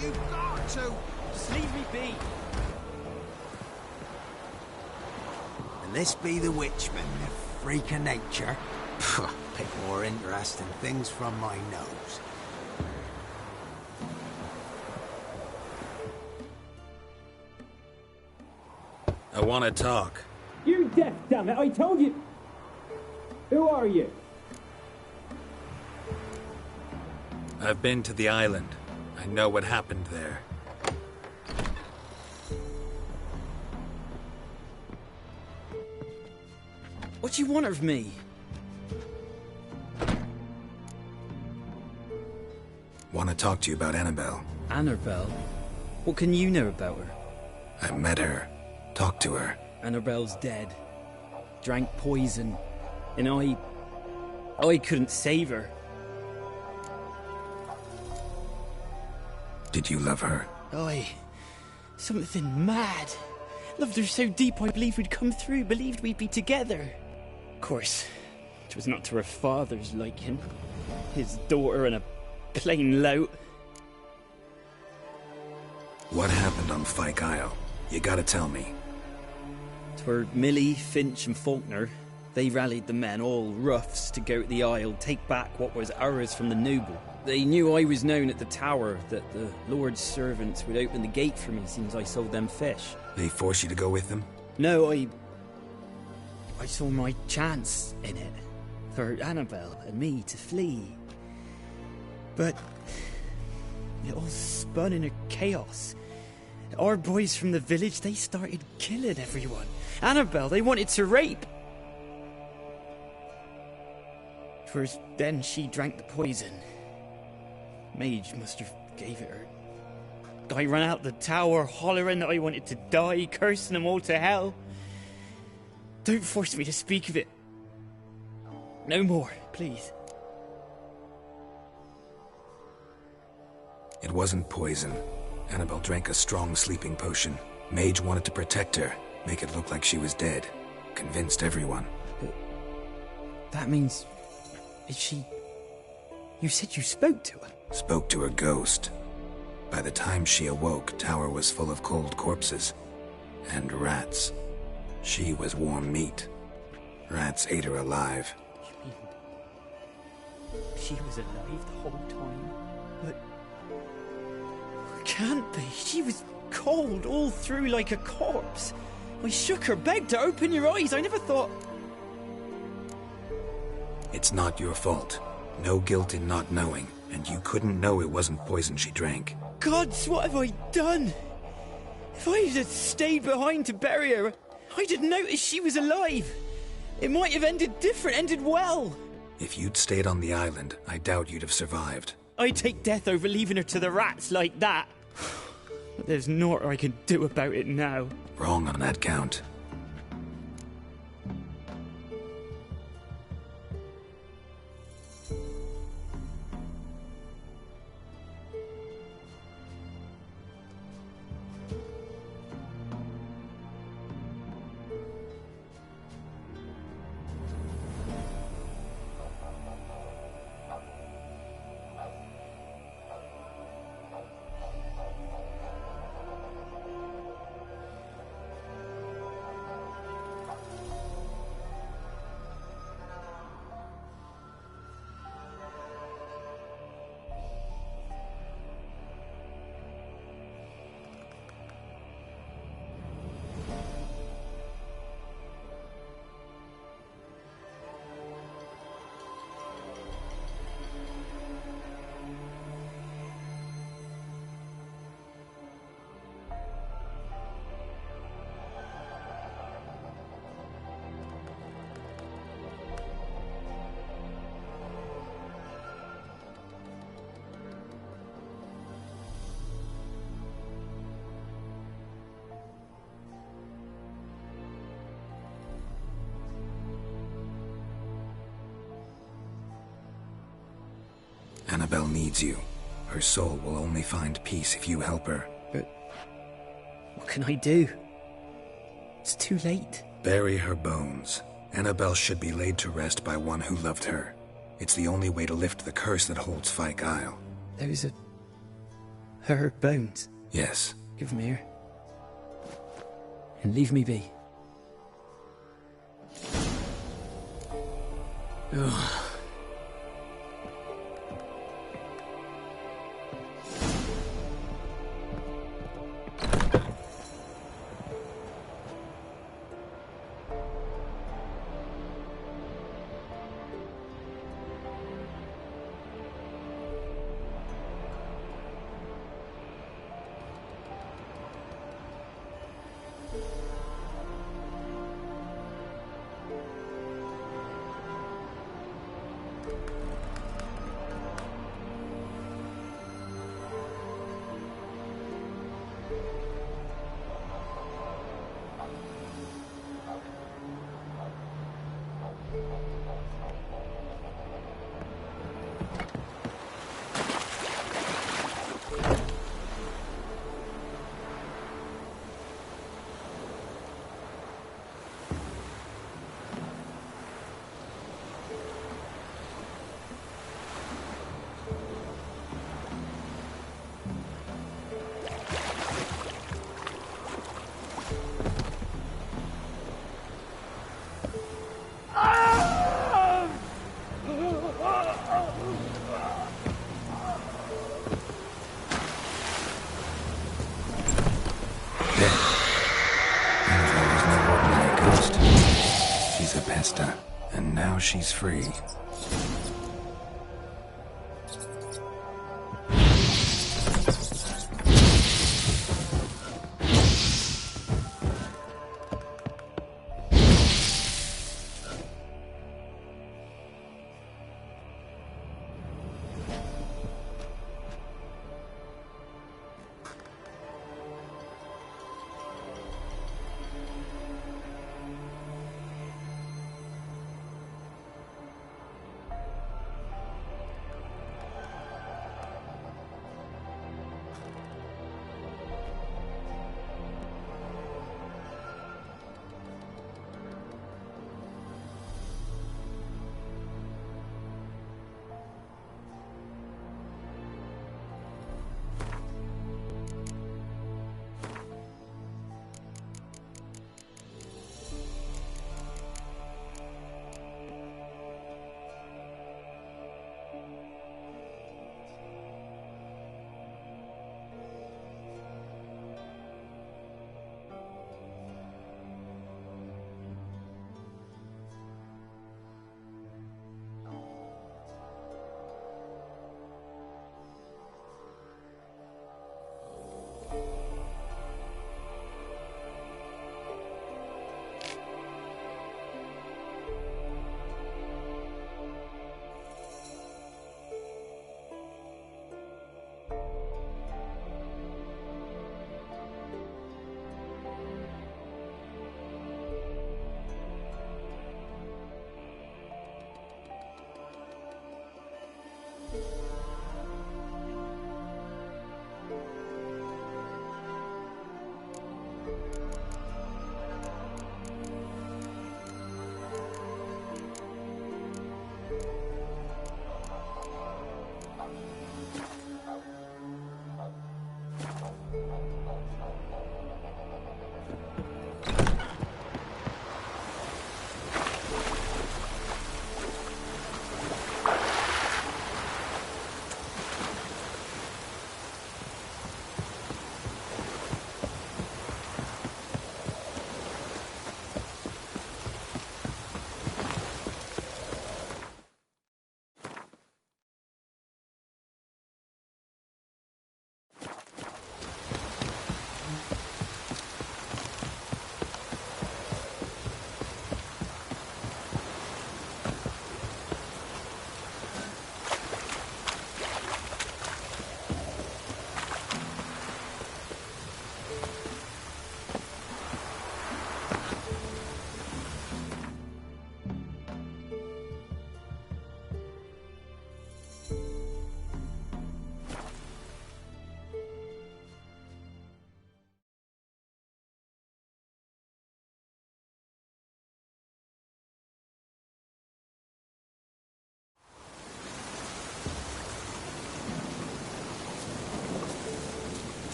Speaker 15: You've got to!
Speaker 14: Just leave me be.
Speaker 18: And this be the Witchman, the freak of nature. Pick more interesting things from my nose.
Speaker 5: I want to talk.
Speaker 19: You're deaf, damn it! I told you! Who are you?
Speaker 5: I've been to the island. I know what happened there.
Speaker 14: What do you want of me?
Speaker 5: Want to talk to you about Annabelle.
Speaker 14: Annabelle? What can you know about her?
Speaker 5: I met her. Talked to her.
Speaker 14: Annabelle's dead. Drank poison. And I couldn't save her.
Speaker 5: Did you love her?
Speaker 14: Something mad. Loved her so deep I believed we'd come through, believed we'd be together. Of course, it was not to her father's liking. His daughter and a plain lout.
Speaker 5: What happened on Fyke Isle? You gotta tell me.
Speaker 14: 'Twere Millie, Finch and Faulkner. They rallied the men, all roughs, to go to the Isle, take back what was ours from the noble. They knew I was known at the tower, that the Lord's servants would open the gate for me since I sold them fish.
Speaker 5: They forced you to go with them?
Speaker 14: No, I saw my chance in it. For Annabelle and me to flee. But it all spun in a chaos. Our boys from the village, they started killing everyone. Annabelle, they wanted to rape. First, then she drank the poison. Mage must have gave it her. I ran out the tower, hollering that I wanted to die, cursing them all to hell. Don't force me to speak of it. No more, please.
Speaker 5: It wasn't poison. Annabelle drank a strong sleeping potion. Mage wanted to protect her, make it look like she was dead. Convinced everyone.
Speaker 14: But that means... Is she... You said you spoke to her?
Speaker 5: Spoke to her ghost. By the time she awoke, Tower was full of cold corpses. And rats. She was warm meat. Rats ate her alive.
Speaker 14: You mean... She was alive the whole time? But... Can't be. She was cold all through like a corpse. I shook her, begged her, open your eyes. I never thought...
Speaker 5: It's not your fault. No guilt in not knowing, and you couldn't know it wasn't poison she drank.
Speaker 14: Gods, what have I done? If I had stayed behind to bury her, I didn't notice she was alive. It might have ended different, ended well.
Speaker 5: If you'd stayed on the island, I doubt you'd have survived.
Speaker 14: I'd take death over leaving her to the rats like that. But there's naught I can do about it now.
Speaker 5: Wrong on that count. Annabelle needs you. Her soul will only find peace if you help her.
Speaker 14: But what can I do? It's too late.
Speaker 5: Bury her bones. Annabelle should be laid to rest by one who loved her. It's the only way to lift the curse that holds Fyke Isle.
Speaker 14: Those are Her bones?
Speaker 5: Yes.
Speaker 14: Give them here. And leave me be. Ugh.
Speaker 5: And now she's free.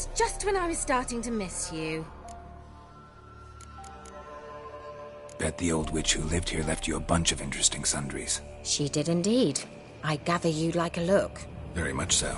Speaker 10: It's just when I was starting to miss you.
Speaker 5: Bet the old witch who lived here left you a bunch of interesting sundries.
Speaker 10: She did indeed. I gather you'd like a look.
Speaker 5: Very much so.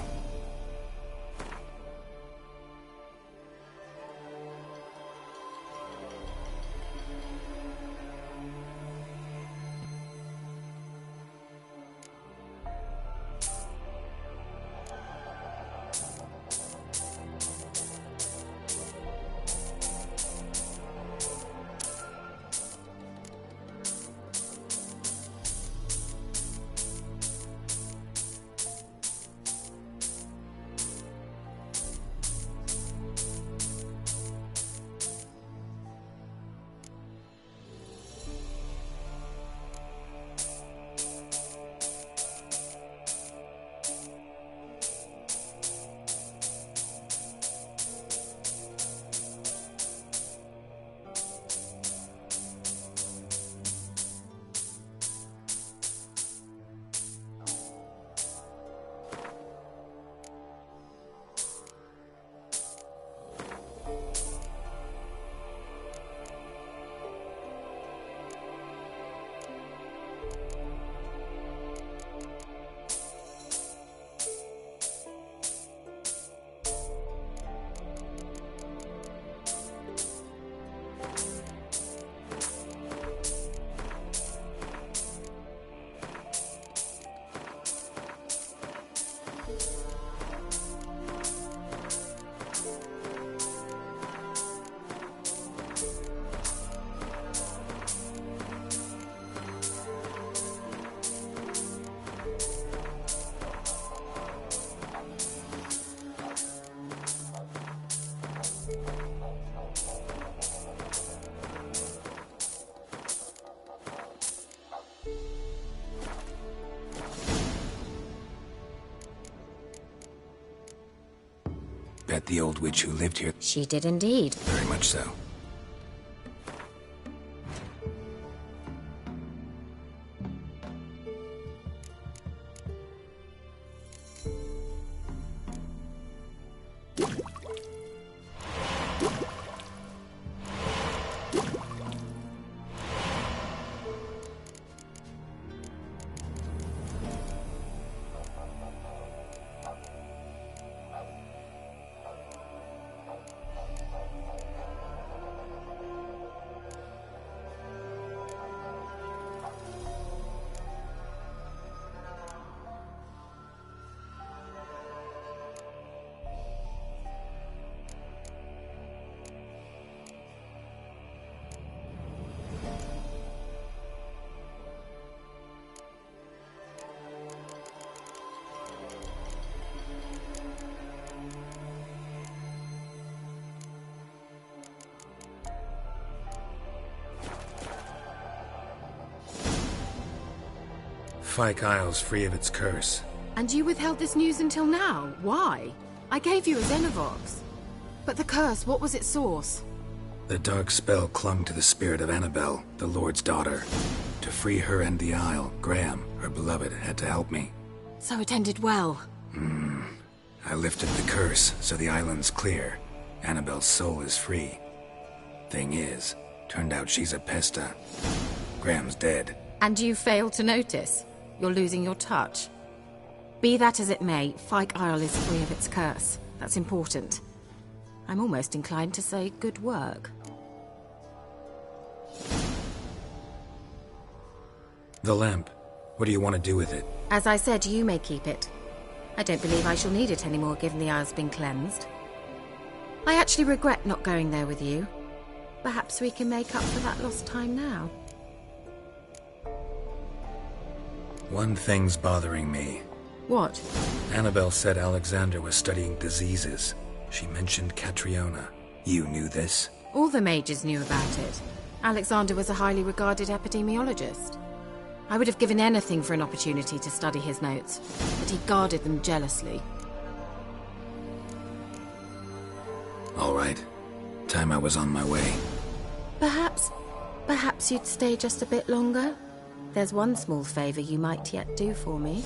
Speaker 5: Bet the old witch who lived here.
Speaker 10: She did indeed.
Speaker 5: Very much so. Fyke Isle's free of its curse.
Speaker 10: And you withheld this news until now? Why? I gave you a Xenovox. But the curse, what was its source?
Speaker 5: The dark spell clung to the spirit of Annabelle, the Lord's daughter. To free her and the Isle, Graham, her beloved, had to help me.
Speaker 10: So it ended well.
Speaker 5: I lifted the curse, so the island's clear. Annabelle's soul is free. Thing is, turned out she's a Pesta. Graham's dead.
Speaker 10: And you failed to notice? You're losing your touch. Be that as it may, Fyke Isle is free of its curse. That's important. I'm almost inclined to say good work.
Speaker 5: The lamp. What do you want to do with it?
Speaker 10: As I said, you may keep it. I don't believe I shall need it anymore, given the Isle's been cleansed. I actually regret not going there with you. Perhaps we can make up for that lost time now.
Speaker 5: One thing's bothering me.
Speaker 10: What?
Speaker 5: Annabelle said Alexander was studying diseases. She mentioned Catriona. You knew this?
Speaker 10: All the mages knew about it. Alexander was a highly regarded epidemiologist. I would have given anything for an opportunity to study his notes, but he guarded them jealously.
Speaker 5: All right. Time I was on my way.
Speaker 10: Perhaps you'd stay just a bit longer? There's one small favor you might yet do for me.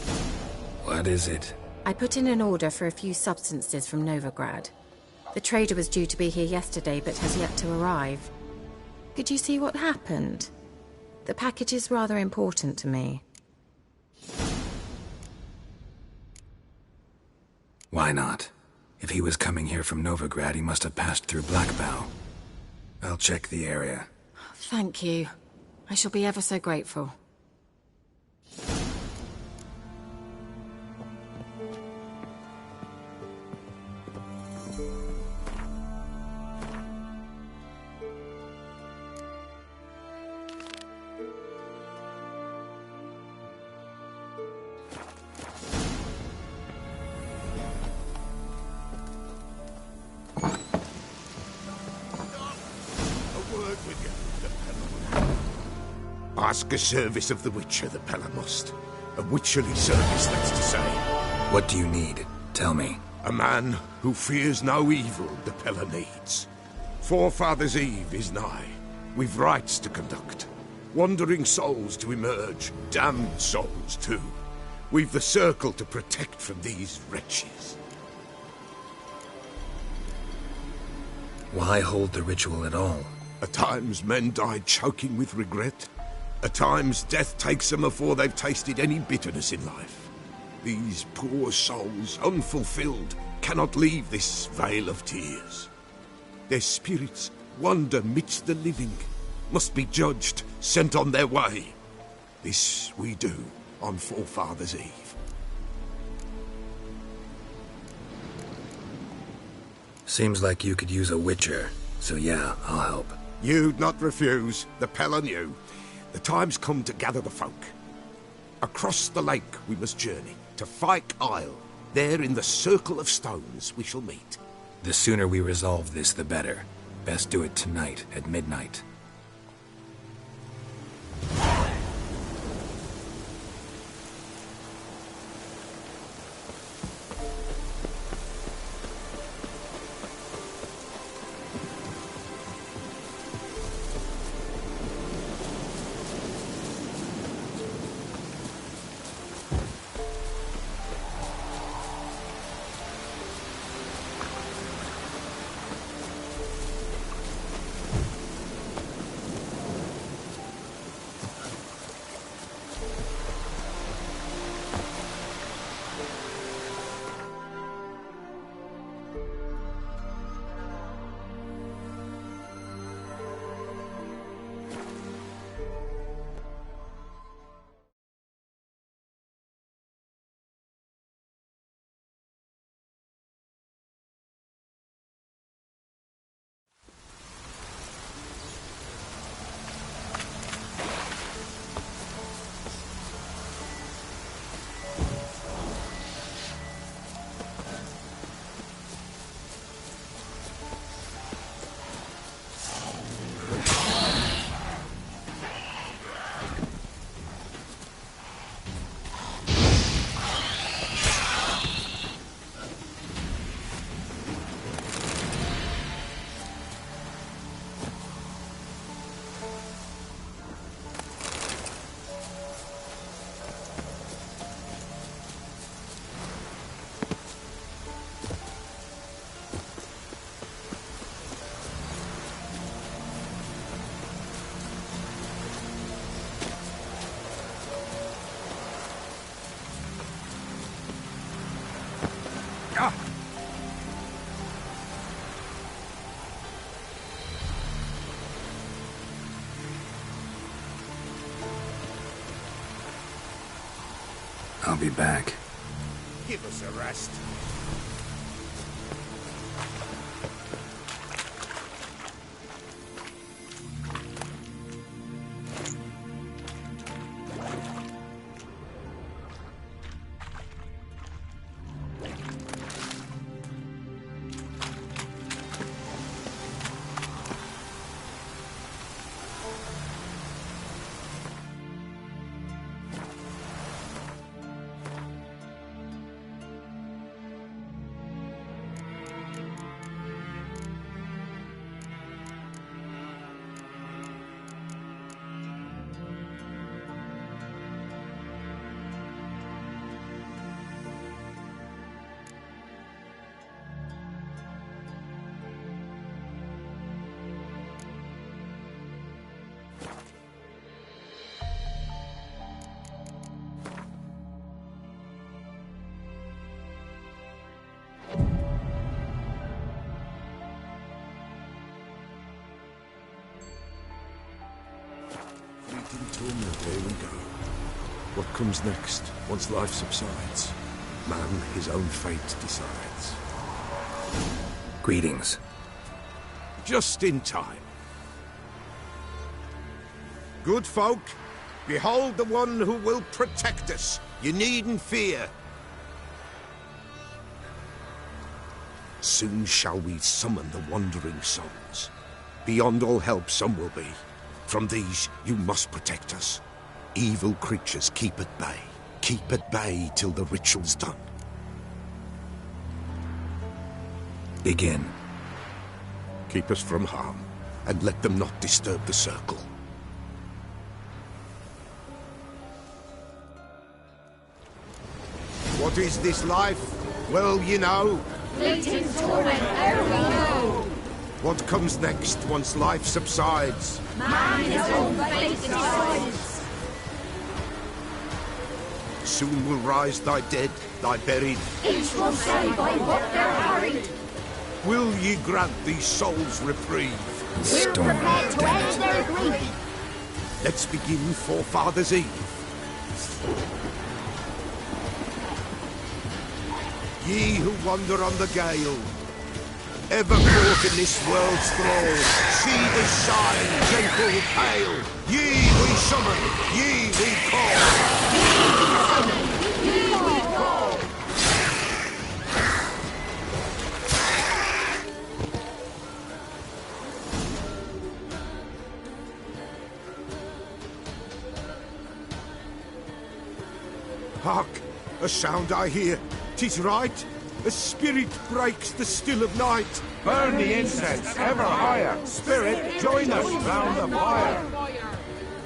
Speaker 5: What is it?
Speaker 10: I put in an order for a few substances from Novigrad. The trader was due to be here yesterday, but has yet to arrive. Could you see what happened? The package is rather important to me.
Speaker 5: Why not? If he was coming here from Novigrad, he must have passed through Blackbough. I'll check the area.
Speaker 10: Thank you. I shall be ever so grateful.
Speaker 16: Ask a service of the Witcher, the Pella must. A witcherly service, that's to say.
Speaker 5: What do you need? Tell me.
Speaker 16: A man who fears no evil the Pella needs. Forefathers' Eve is nigh. We've rites to conduct. Wandering souls to emerge. Damned souls, too. We've the circle to protect from these wretches.
Speaker 5: Why hold the ritual at all?
Speaker 16: At times men die choking with regret. At times, death takes them before they've tasted any bitterness in life. These poor souls, unfulfilled, cannot leave this vale of tears. Their spirits wander midst the living, must be judged, sent on their way. This we do on Forefathers' Eve.
Speaker 5: Seems like you could use a witcher, so yeah, I'll help.
Speaker 16: You'd not refuse, the Pella knew. The time's come to gather the folk. Across the lake we must journey, to Fyke Isle. There in the Circle of Stones we shall meet.
Speaker 5: The sooner we resolve this, the better. Best do it tonight, at midnight. I'll be back.
Speaker 16: Give us a rest. Here we go. What comes next, once life subsides? Man his own fate decides.
Speaker 5: Greetings.
Speaker 16: Just in time.
Speaker 3: Good folk, behold the one who will protect us. You needn't fear.
Speaker 16: Soon shall we summon the wandering souls. Beyond all help some will be. From these you must protect us. Evil creatures keep at bay. Keep at bay till the ritual's done.
Speaker 5: Begin.
Speaker 16: Keep us from harm, and let them not disturb the circle.
Speaker 3: What is this life? Well, you know.
Speaker 17: Fleeting torment, ere we know.
Speaker 16: What comes next once life subsides?
Speaker 17: Man his own fate decides.
Speaker 16: Soon will rise thy dead, thy buried.
Speaker 17: Each will say by what they're harried.
Speaker 16: Will ye grant these souls reprieve?
Speaker 17: We're prepared to end their grief.
Speaker 16: Let's begin Forefathers' Eve. Ye who wander on the gale, ever caught in this world's thrall, see the shine, gentle pale. Ye we summon, ye we call.
Speaker 17: Ye we call.
Speaker 16: Hark! A sound I hear. 'Tis right. A spirit breaks the still of night.
Speaker 20: Burn the incense ever higher. Spirit, join us round the fire.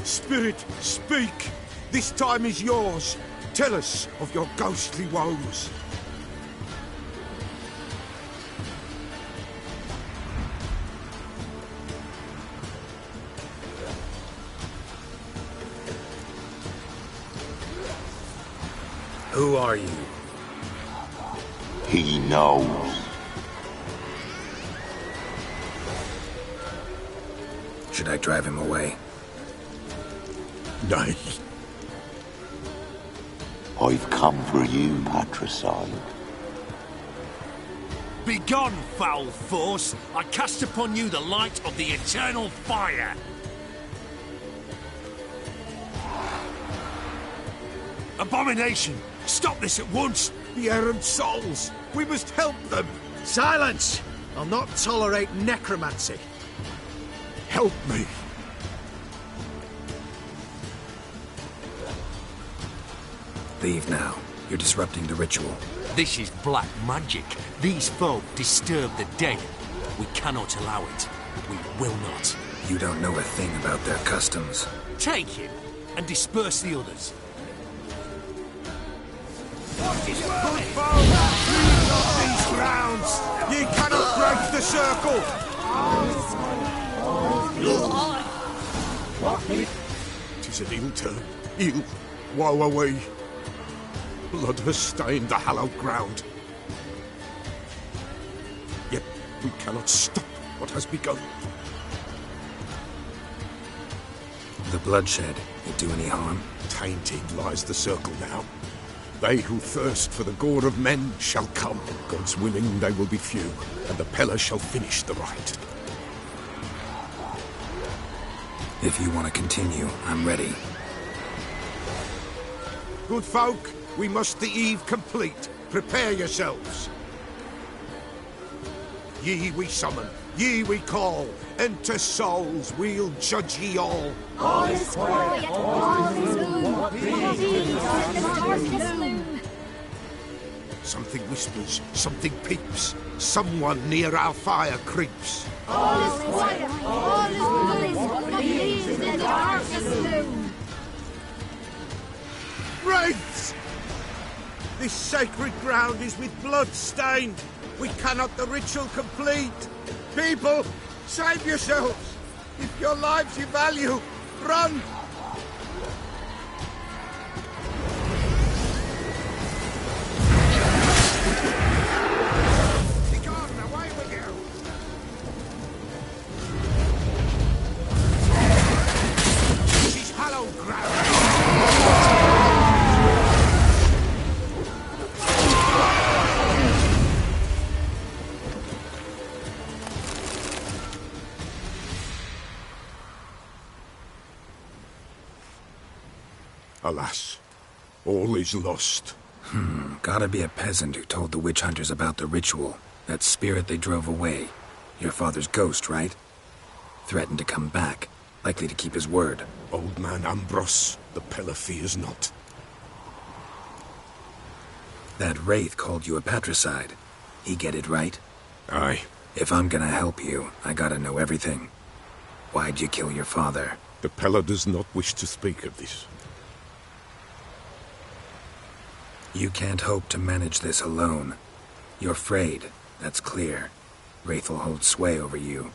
Speaker 16: Spirit, speak. This time is yours. Tell us of your ghostly woes.
Speaker 5: Who are you?
Speaker 11: He knows.
Speaker 5: Should I drive him away?
Speaker 16: Nay.
Speaker 11: I've come for you, patricide.
Speaker 7: Begone, foul force! I cast upon you the light of the eternal fire! Abomination! Stop this at once!
Speaker 16: The errant souls! We must help them!
Speaker 18: Silence! I'll not tolerate necromancy.
Speaker 16: Help me!
Speaker 5: Leave now. You're disrupting the ritual.
Speaker 7: This is black magic. These folk disturb the dead. We cannot allow it. We will not.
Speaker 5: You don't know a thing about their customs.
Speaker 7: Take him and disperse the others.
Speaker 16: Good folk, leave not these grounds! Ye cannot break the circle! Tis an ill turn. Ill. Woe away. Blood has stained the hallowed ground. Yet we cannot stop what has begun.
Speaker 5: The bloodshed, it do any harm?
Speaker 16: Tainted lies the circle now. They who thirst for the gore of men shall come. God's willing, they will be few, and the Peller shall finish the rite.
Speaker 5: If you want to continue, I'm ready.
Speaker 16: Good folk, we must the eve complete. Prepare yourselves. Ye we summon, ye we call. Enter souls, we'll judge ye all.
Speaker 17: All is quiet, all is gloom.
Speaker 16: Something whispers, something peeps. Someone near our fire creeps.
Speaker 17: All is quiet, all is gloom. What believes in the darkest gloom?
Speaker 16: Wraiths! This sacred ground is with blood stained. We cannot the ritual complete. People, save yourselves. If your lives you value, run! Begone, away with you! This is hallowed ground.
Speaker 20: Alas, all is lost.
Speaker 5: Gotta be a peasant who told the witch hunters about the ritual. That spirit they drove away. Your father's ghost, right? Threatened to come back. Likely to keep his word.
Speaker 20: Old man Ambros, the Pella fears not.
Speaker 5: That wraith called you a patricide. He get it right?
Speaker 20: Aye.
Speaker 5: If I'm gonna help you, I gotta know everything. Why'd you kill your father?
Speaker 20: The Pella does not wish to speak of this.
Speaker 5: You can't hope to manage this alone. You're afraid, that's clear. Wraith will hold sway over you.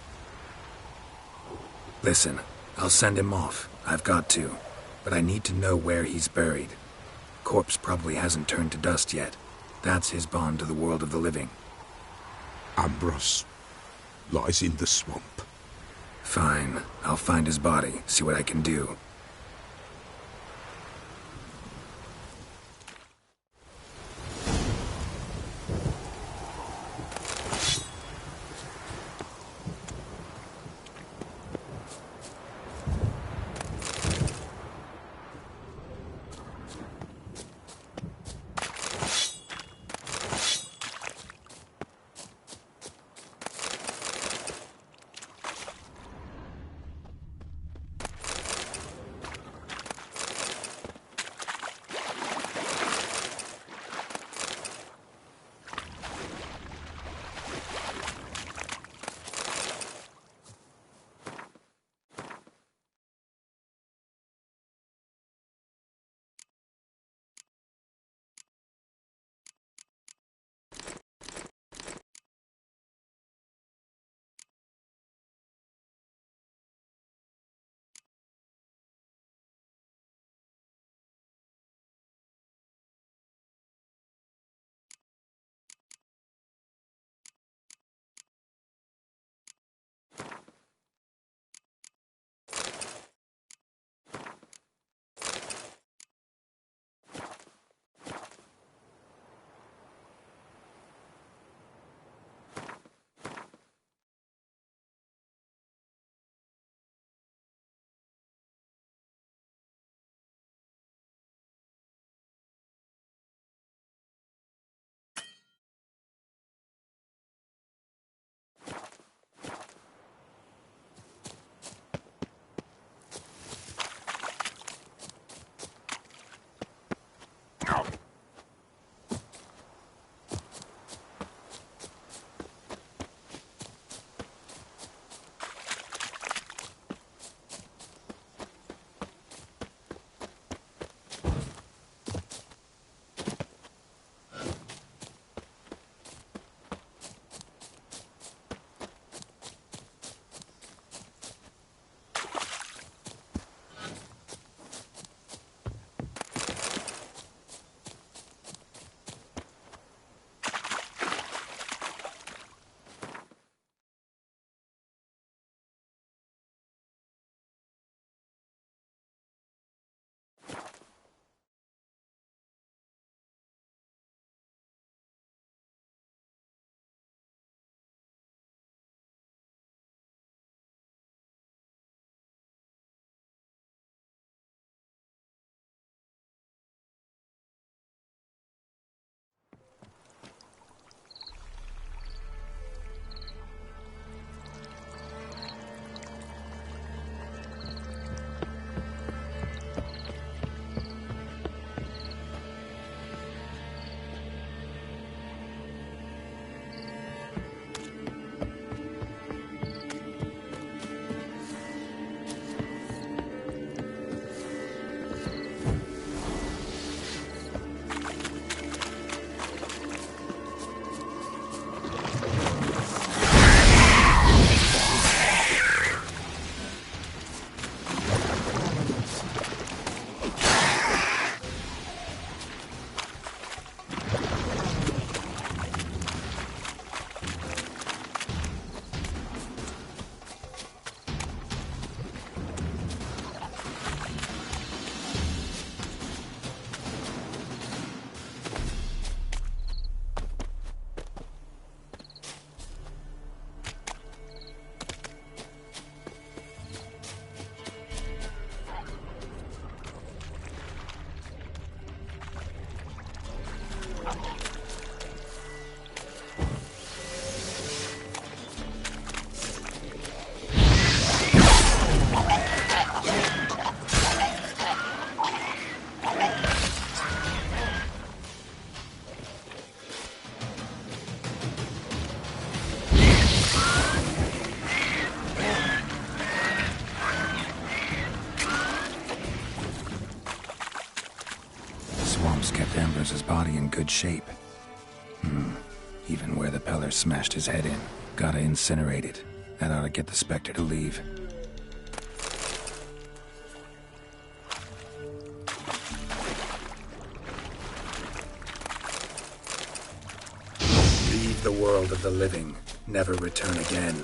Speaker 5: Listen, I'll send him off. I've got to. But I need to know where he's buried. Corpse probably hasn't turned to dust yet. That's his bond to the world of the living.
Speaker 20: Ambros lies in the swamp.
Speaker 5: Fine. I'll find his body, see what I can do. flames kept Ambrose's body in good shape. Even where the Peller smashed his head in. Gotta incinerate it. That ought to get the Spectre to leave. Leave the world of the living. Never return again.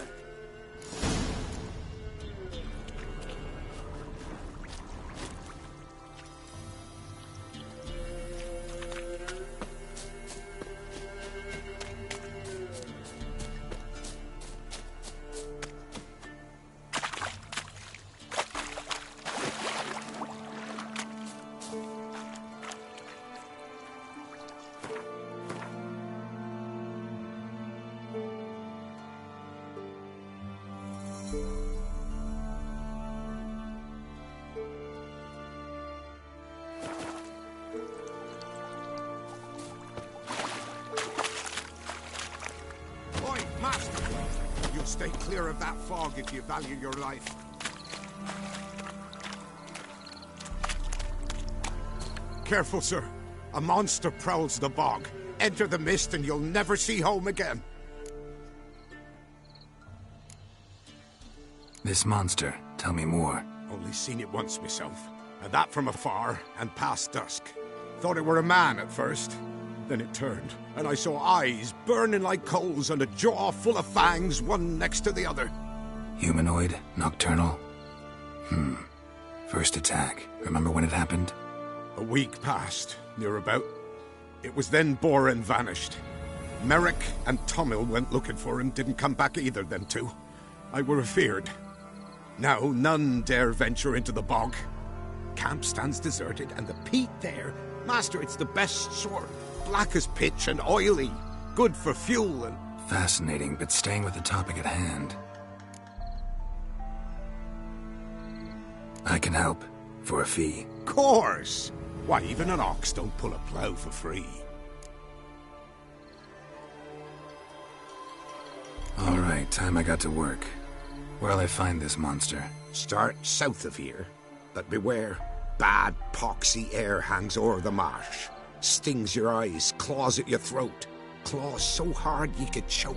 Speaker 3: Stay clear of that fog if you value your life. Careful, sir. A monster prowls the bog. Enter the mist and you'll never see home again.
Speaker 5: This monster, tell me more.
Speaker 3: Only seen it once myself, and that from afar and past dusk. Thought it were a man at first. Then it turned, and I saw eyes burning like coals and a jaw full of fangs, one next to the other.
Speaker 5: Humanoid? Nocturnal? First attack. Remember when it happened?
Speaker 3: A week passed, near about. It was then Boren vanished. Merrick and Tomil went looking for him, didn't come back either, them two. I were afeard. Now none dare venture into the bog. Camp stands deserted, and the peat there, master, it's the best sort. Black as pitch and oily. Good for fuel and...
Speaker 5: Fascinating, but staying with the topic at hand. I can help. For a fee.
Speaker 3: Course! Why, even an ox don't pull a plough for free.
Speaker 5: Alright, time I got to work. Where'll I find this monster?
Speaker 3: Start south of here. But beware. Bad, poxy air hangs o'er the marsh. Stings your eyes, claws at your throat. Claws so hard ye could choke.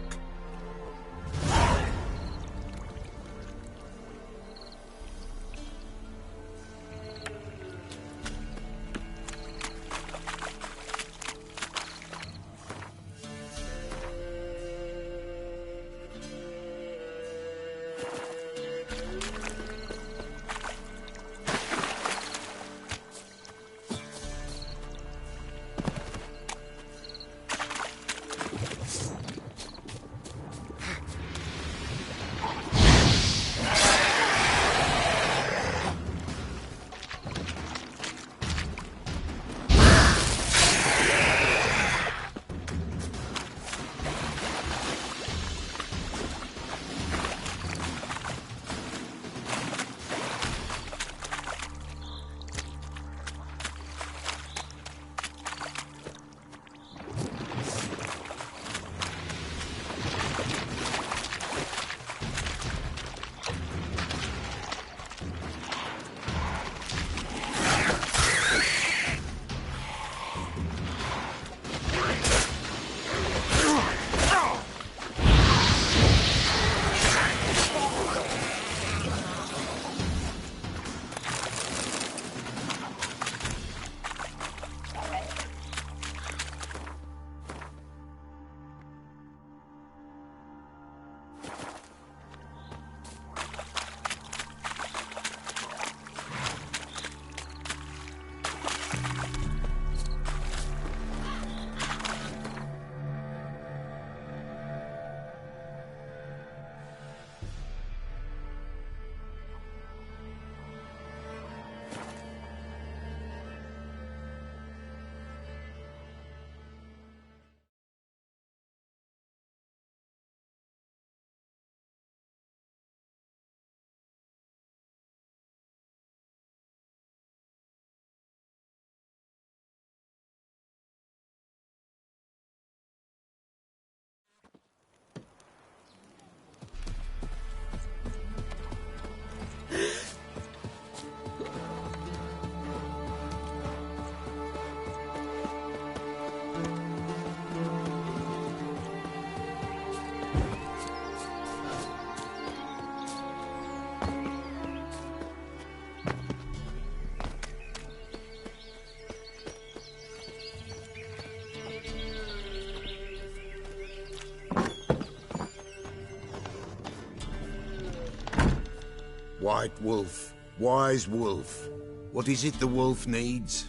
Speaker 3: White Wolf, wise wolf. What is it the wolf needs?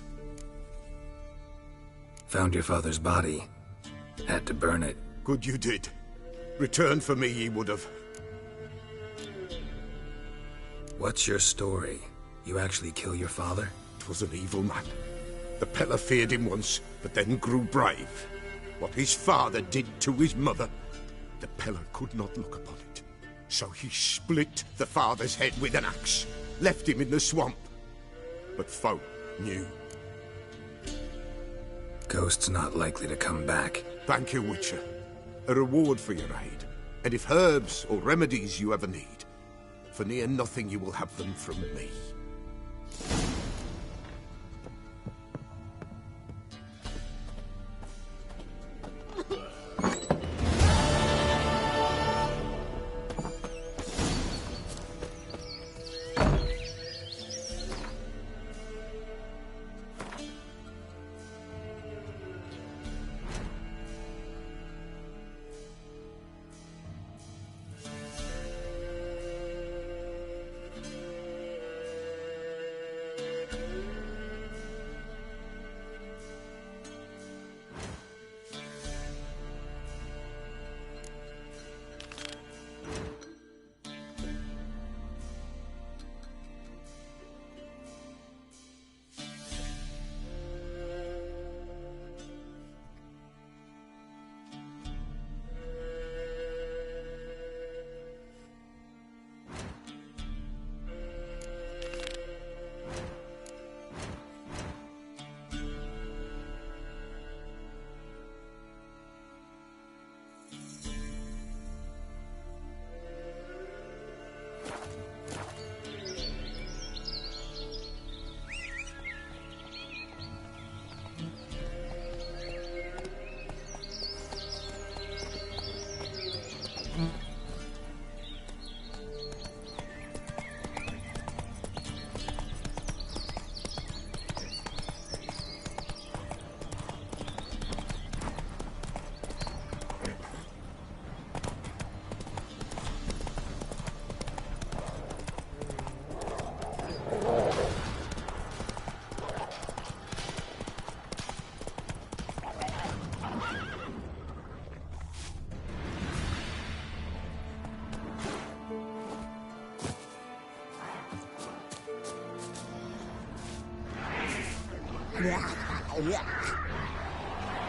Speaker 5: Found your father's body. Had to burn it.
Speaker 3: Good you did. Return for me ye would have.
Speaker 5: What's your story? You actually kill your father?
Speaker 3: 'Twas an evil man. The Peller feared him once, but then grew brave. What his father did to his mother, the Peller could not look upon it. So he split the father's head with an axe, left him in the swamp. But folk knew.
Speaker 5: Ghost's not likely to come back.
Speaker 3: Thank you, Witcher. A reward for your aid. And if herbs or remedies you ever need, for near nothing you will have them from me.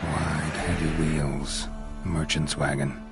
Speaker 5: Wide, heavy wheels. Merchant's wagon.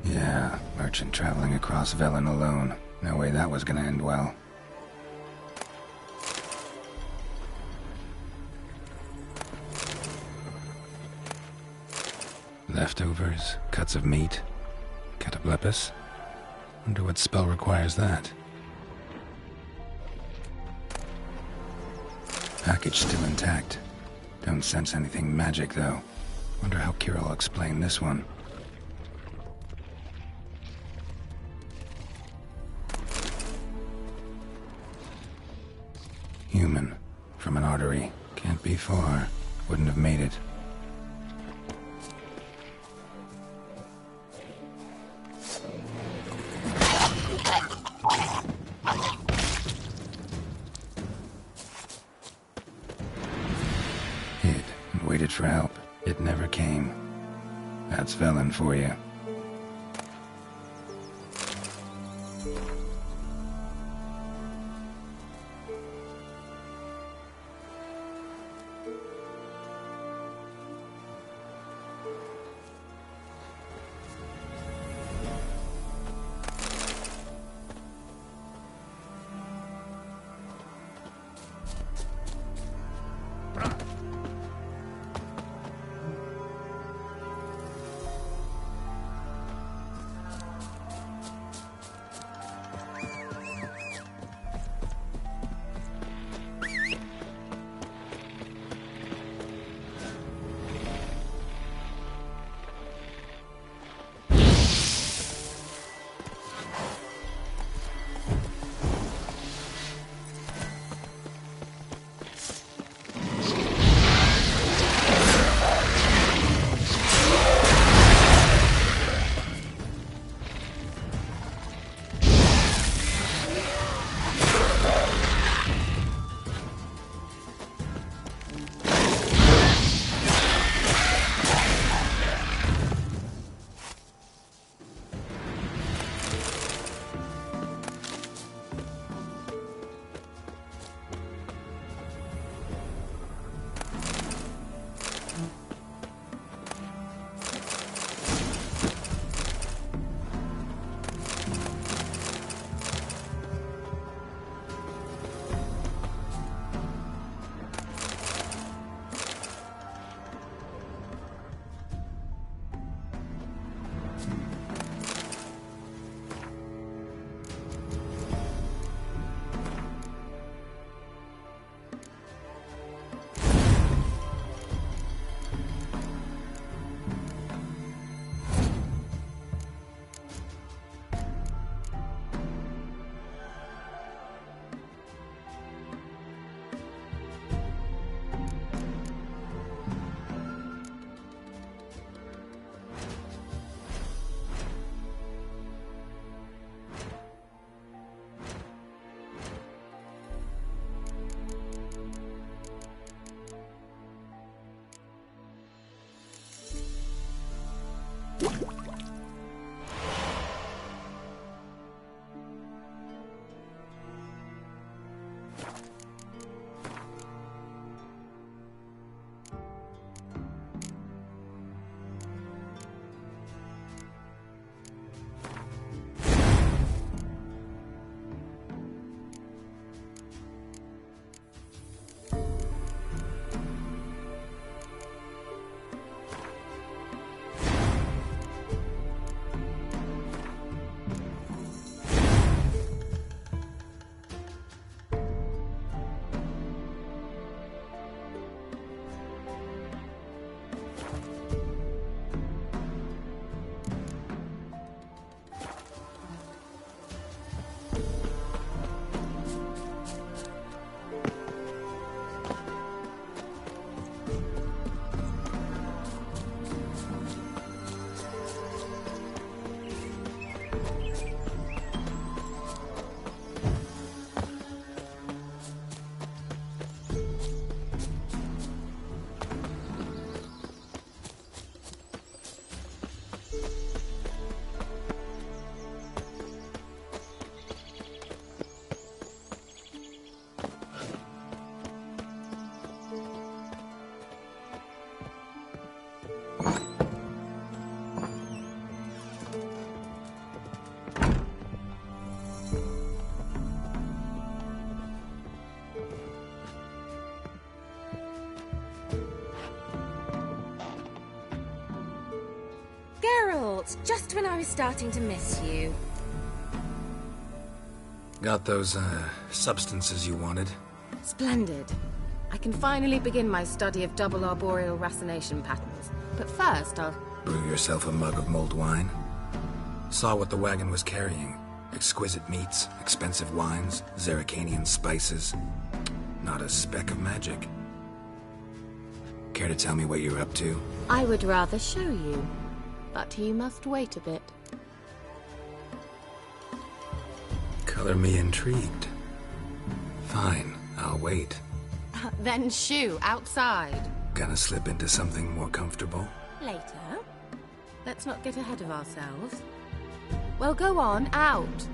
Speaker 5: Yeah, merchant traveling across Velen alone. No way that was gonna end well. Leftovers, cuts of meat, cataplepis. Wonder what spell requires that. Package still intact. Don't sense anything magic though. Wonder how Kira will explain this one. Human. From an artery. Can't be far. Wouldn't have made it. Hid and waited for help. It never came. That's Velen for you.
Speaker 10: just when I was starting to miss you.
Speaker 5: Got those, substances you wanted?
Speaker 10: Splendid. I can finally begin my study of double arboreal racination patterns. But first, I'll...
Speaker 5: Brew yourself a mug of mulled wine? Saw what the wagon was carrying. Exquisite meats, expensive wines, Zerrikanian spices. Not a speck of magic. Care to tell me what you're up to?
Speaker 10: I would rather show you, but you must wait a bit.
Speaker 5: Color me intrigued. Fine, I'll wait.
Speaker 10: Then shoo, outside.
Speaker 5: Gonna slip into something more comfortable?
Speaker 10: Later. Let's not get ahead of ourselves. Well, go on, out.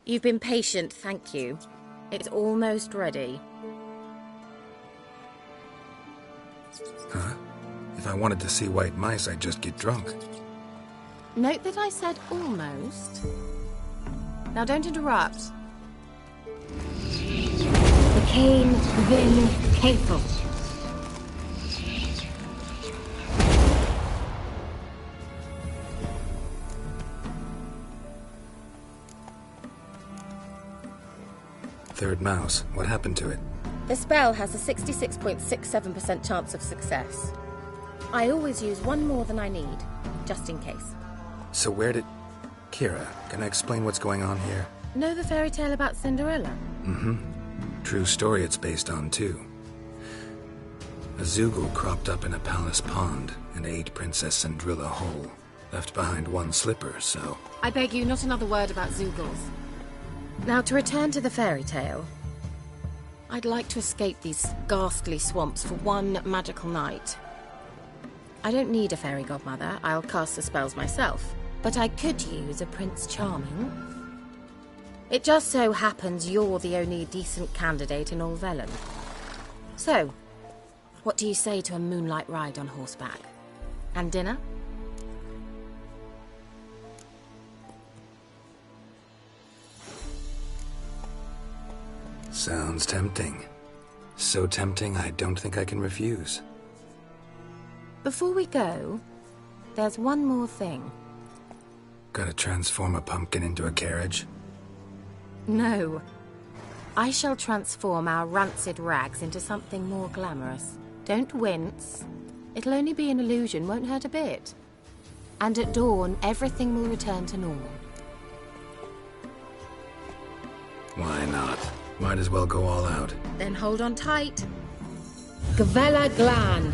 Speaker 10: You've been patient, thank you. It's almost ready.
Speaker 5: Huh? If I wanted to see white mice, I'd just get drunk.
Speaker 10: Note that I said almost. Now don't interrupt. The Cain Vin Capel.
Speaker 5: Third mouse. What happened to it?
Speaker 10: The spell has a 66.67% chance of success. I always use one more than I need, just in case.
Speaker 5: So where did... Kira, can I explain what's going on here?
Speaker 10: Know the fairy tale about Cinderella?
Speaker 5: Mm-hmm. True story it's based on, too. A Zoogle cropped up in a palace pond and ate Princess Cindrilla whole. Left behind one slipper, so...
Speaker 10: I beg you, not another word about Zoogles. Now, to return to the fairy tale. I'd like to escape these ghastly swamps for one magical night. I don't need a fairy godmother. I'll cast the spells myself. But I could use a Prince Charming. It just so happens you're the only decent candidate in all Velen. So, what do you say to a moonlight ride on horseback? And dinner?
Speaker 5: Sounds tempting. So tempting, I don't think I can refuse.
Speaker 10: Before we go, there's one more thing.
Speaker 5: Gotta transform a pumpkin into a carriage?
Speaker 10: No. I shall transform our rancid rags into something more glamorous. Don't wince. It'll only be an illusion, won't hurt a bit. And at dawn, everything will return to normal.
Speaker 5: Why not? Might as well go all out.
Speaker 10: Then hold on tight. Gavella Glan.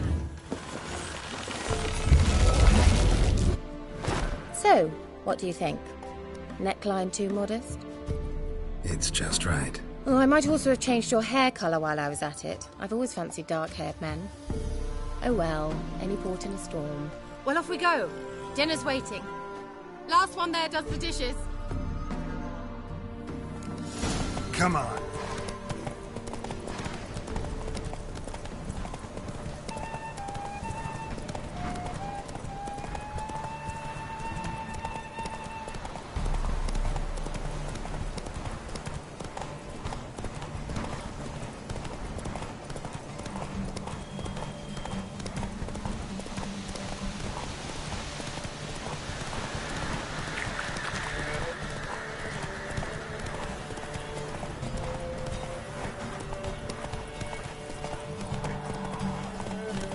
Speaker 10: So, what do you think? Neckline too modest?
Speaker 5: It's just right.
Speaker 10: Oh, I might also have changed your hair colour while I was at it. I've always fancied dark-haired men. Oh well, any port in a storm. Well, off we go. Dinner's waiting. Last one there does the dishes.
Speaker 20: Come on.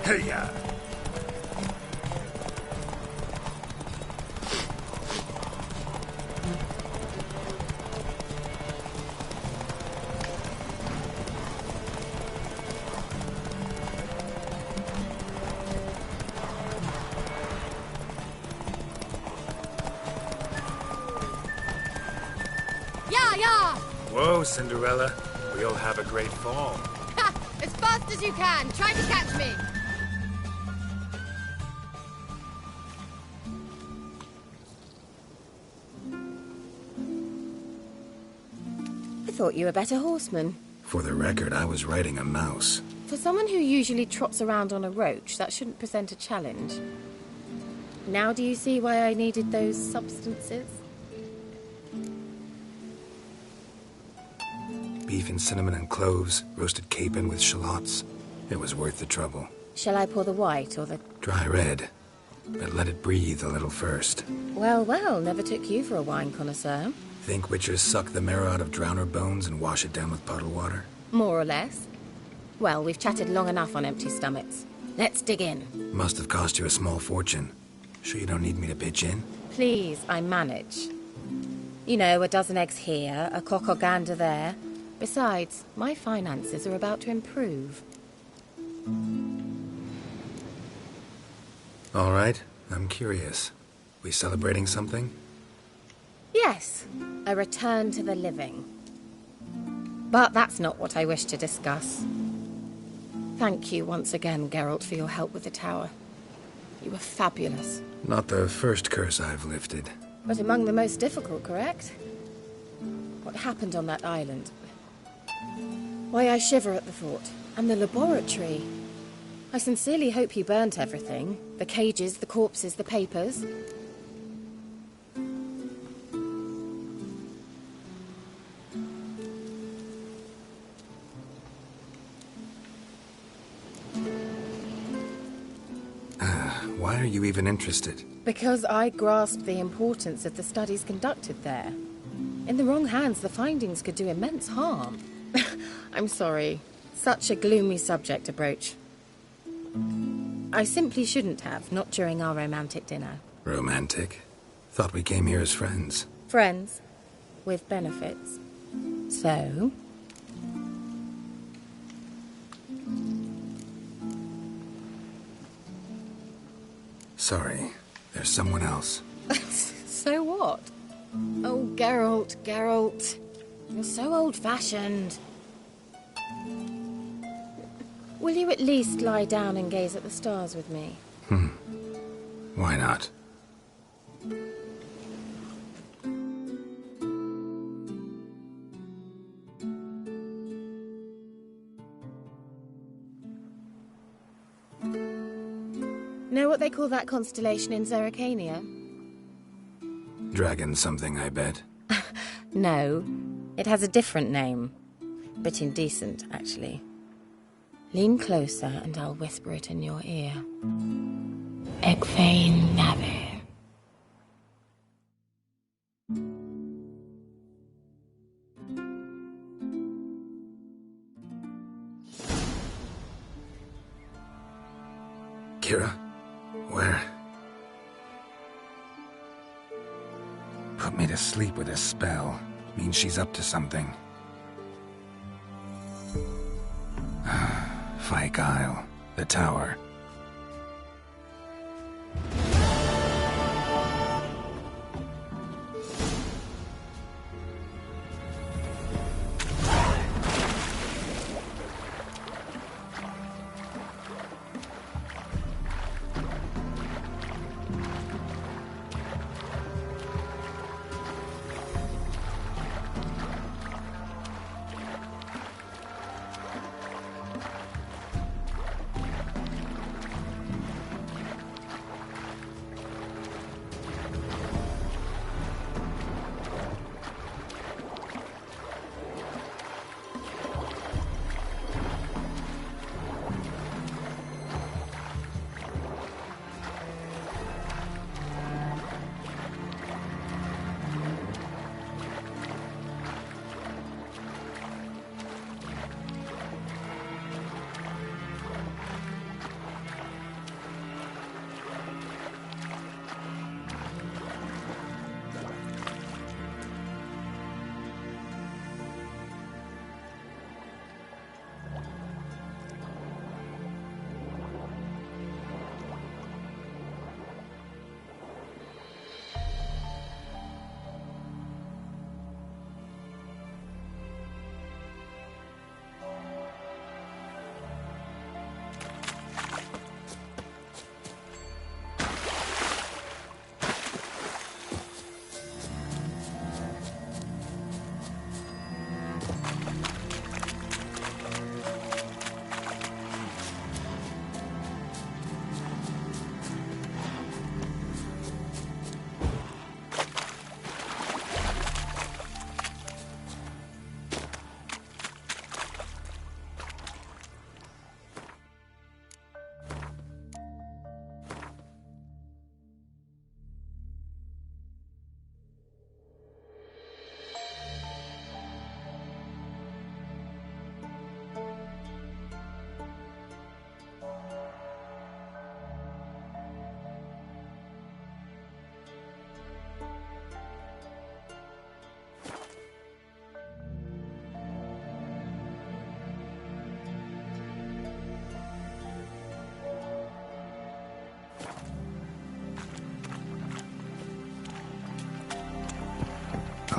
Speaker 20: Hey-ya!
Speaker 10: Yeah!
Speaker 21: Whoa, Cinderella. We'll have a great fall.
Speaker 10: Ha! As fast as you can. Try to catch me. I thought you were a better horseman.
Speaker 5: For the record, I was riding a mouse.
Speaker 10: For someone who usually trots around on a roach, that shouldn't present a challenge. Now do you see why I needed those substances?
Speaker 5: Beef and cinnamon and cloves, roasted capon with shallots. It was worth the trouble.
Speaker 12: Shall I pour the white or the...
Speaker 5: Dry red, but let it breathe a little first.
Speaker 12: Well, well, never took you for a wine connoisseur.
Speaker 5: Think witchers suck the marrow out of drowner bones and wash it down with puddle water?
Speaker 12: More or less. Well, we've chatted long enough on empty stomachs. Let's dig in.
Speaker 5: Must have cost you a small fortune. Sure you don't need me to pitch in?
Speaker 12: Please, I manage. You know, a dozen eggs here, a cock or gander there. Besides, my finances are about to improve.
Speaker 5: All right, I'm curious. We celebrating something?
Speaker 12: Yes, a return to the living. But that's not what I wish to discuss. Thank you once again, Geralt, for your help with the tower. You were fabulous.
Speaker 5: Not the first curse I've lifted.
Speaker 12: But among the most difficult, correct? What happened on that island? Why, I shiver at the thought. And the laboratory. I sincerely hope you burnt everything. The cages, the corpses, the papers.
Speaker 5: Why are you even interested?
Speaker 12: Because I grasped the importance of the studies conducted there. In the wrong hands, the findings could do immense harm. I'm sorry. Such a gloomy subject to broach. I simply shouldn't have, not during our romantic dinner.
Speaker 5: Romantic? Thought we came here as friends.
Speaker 12: Friends. With benefits. So...
Speaker 5: Sorry, there's someone else.
Speaker 12: So what? Oh, Geralt, Geralt. You're so old-fashioned. Will you at least lie down and gaze at the stars with me?
Speaker 5: Why not?
Speaker 12: Know what they call that constellation in Zerrikania?
Speaker 5: Dragon something, I bet.
Speaker 12: No, it has a different name. Bit indecent, actually. Lean closer and I'll whisper it in your ear. Egfain Navir.
Speaker 5: Kira? Where? Put me to sleep with a spell. Means she's up to something. Fyke Isle. The tower.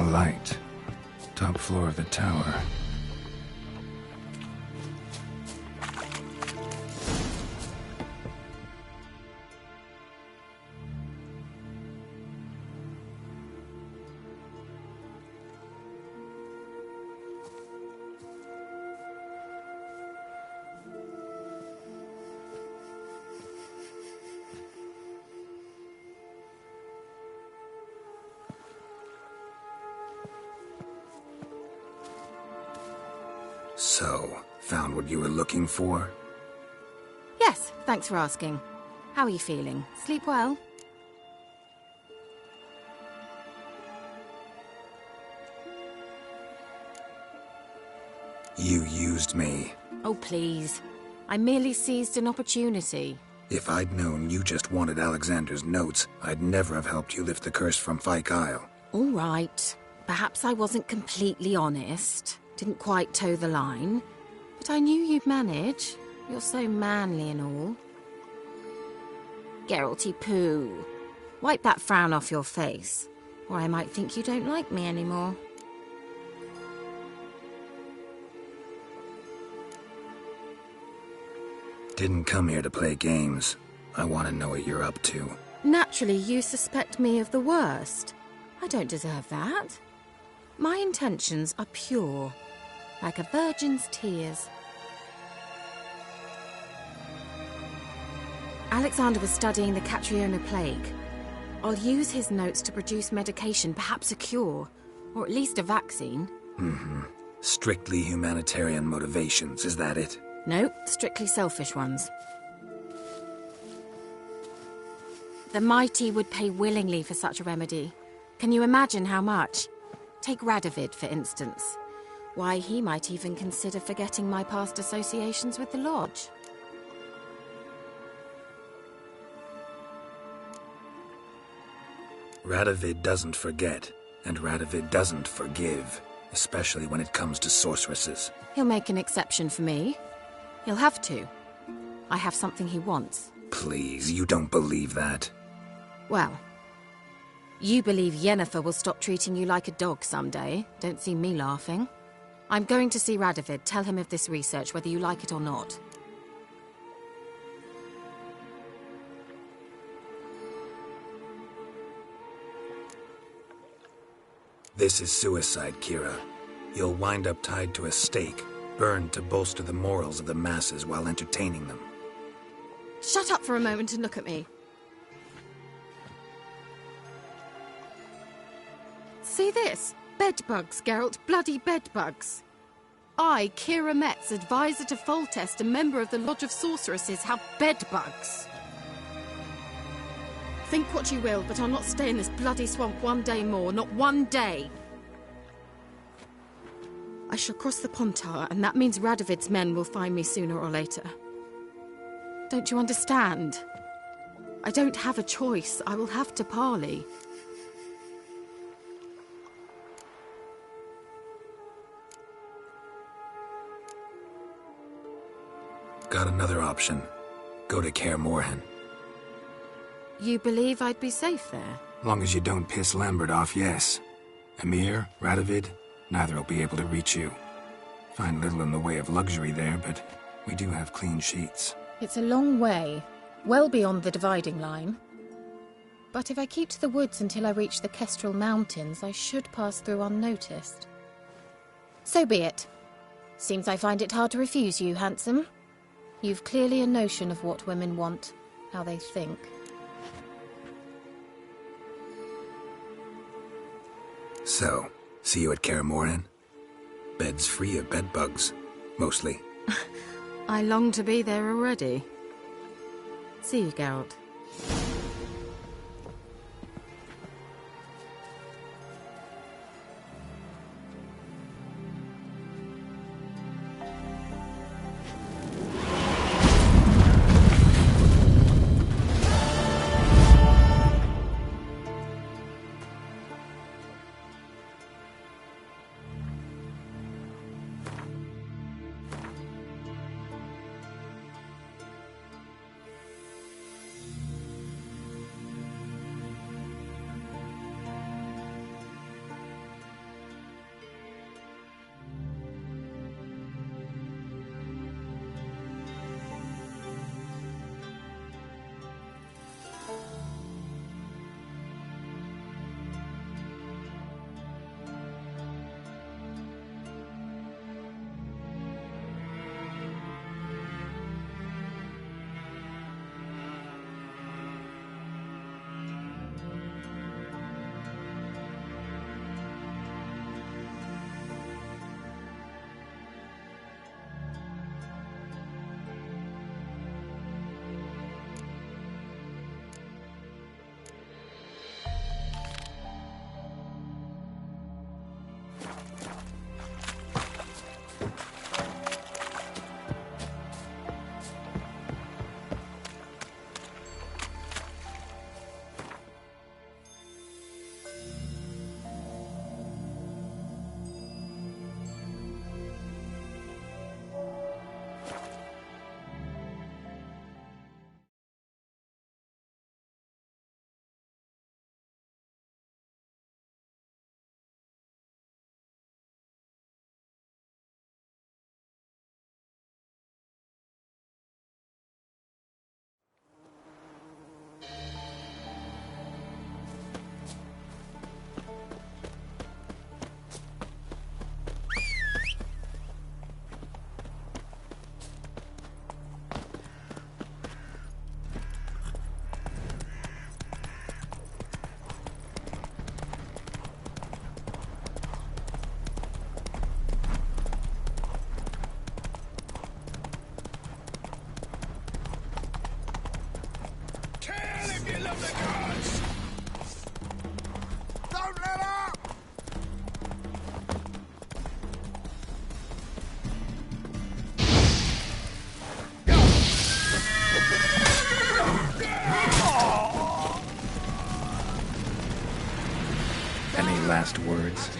Speaker 5: light. Top floor of the tower. So, found what you were looking for?
Speaker 10: Yes, thanks for asking. How are you feeling? Sleep well?
Speaker 5: You used me.
Speaker 10: Oh, please. I merely seized an opportunity.
Speaker 5: If I'd known you just wanted Alexander's notes, I'd never have helped you lift the curse from Fyke Isle.
Speaker 10: All right. Perhaps I wasn't completely honest. Didn't quite toe the line. But I knew you'd manage. You're so manly and all. Geralty Pooh. Wipe that frown off your face, or I might think you don't like me anymore.
Speaker 5: Didn't come here to play games. I want to know what you're up to.
Speaker 10: Naturally, you suspect me of the worst. I don't deserve that. My intentions are pure, like a virgin's tears. Alexander was studying the Catriona plague. I'll use his notes to produce medication, perhaps a cure, or at least a vaccine.
Speaker 5: Strictly humanitarian motivations, is that it?
Speaker 10: No, strictly selfish ones. The mighty would pay willingly for such a remedy. Can you imagine how much? Take Radovid, for instance. Why, he might even consider forgetting my past associations with the Lodge.
Speaker 5: Radovid doesn't forget, and Radovid doesn't forgive, especially when it comes to sorceresses.
Speaker 10: He'll make an exception for me. He'll have to. I have something he wants.
Speaker 5: Please, you don't believe that.
Speaker 10: Well, you believe Yennefer will stop treating you like a dog someday. Don't see me laughing. I'm going to see Radovid, tell him of this research, whether you like it or not.
Speaker 5: This is suicide, Kira. You'll wind up tied to a stake, burned to bolster the morals of the masses while entertaining them.
Speaker 10: Shut up for a moment and look at me. See this? Bedbugs, Geralt. Bloody bedbugs. I, Kira Metz, advisor to Foltest, a member of the Lodge of Sorceresses, have bedbugs. Think what you will, but I'll not stay in this bloody swamp one day more. Not one day. I shall cross the Pontar, and that means Radovid's men will find me sooner or later. Don't you understand? I don't have a choice. I will have to parley.
Speaker 5: Got another option. Go to Kaer Morhen.
Speaker 10: You believe I'd be safe there?
Speaker 5: Long as you don't piss Lambert off, yes. Emir, Radovid, neither will be able to reach you. Find little in the way of luxury there, but we do have clean sheets.
Speaker 12: It's a long way, well beyond the dividing line. But if I keep to the woods until I reach the Kestrel Mountains, I should pass through unnoticed. So be it. Seems I find it hard to refuse you, handsome. You've clearly a notion of what women want, how they think.
Speaker 5: So, see you at Kaer Morhen? Beds free of bedbugs, mostly.
Speaker 10: I long to be there already. See you, Geralt.
Speaker 20: of the gods! Don't let up!
Speaker 5: Any last words?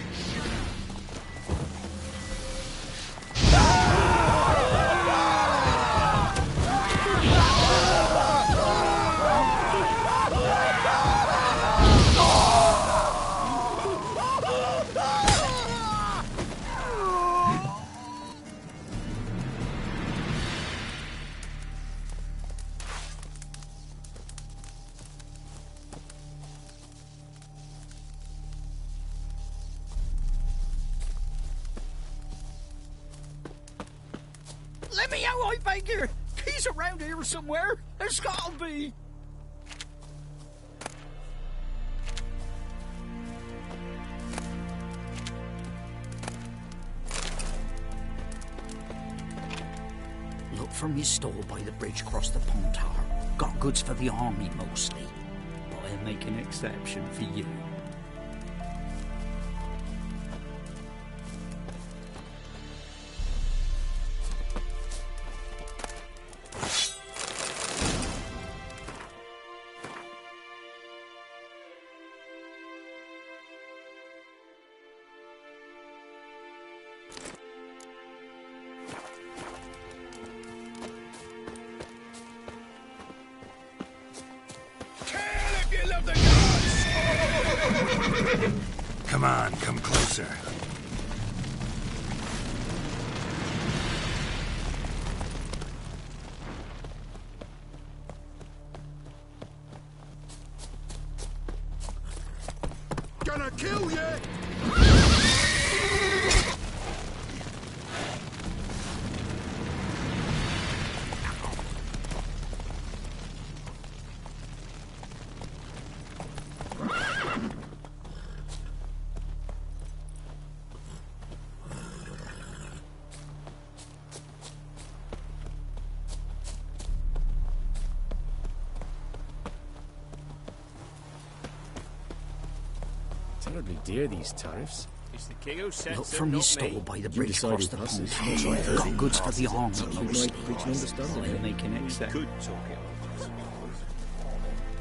Speaker 7: Let me out, I beg you! He's around here somewhere. There's gotta be.
Speaker 1: Look from your stall by the bridge across the Pontar. Got goods for the army mostly, but I'll make an exception for you.
Speaker 5: Come on, come closer.
Speaker 20: Gonna kill you!
Speaker 2: Terribly dear, these tariffs.
Speaker 20: It's the king who sets
Speaker 1: Look from your stall by the bridge across the Pontar. Got goods for the army mostly, but I'll make an exception.
Speaker 20: Could talk it over.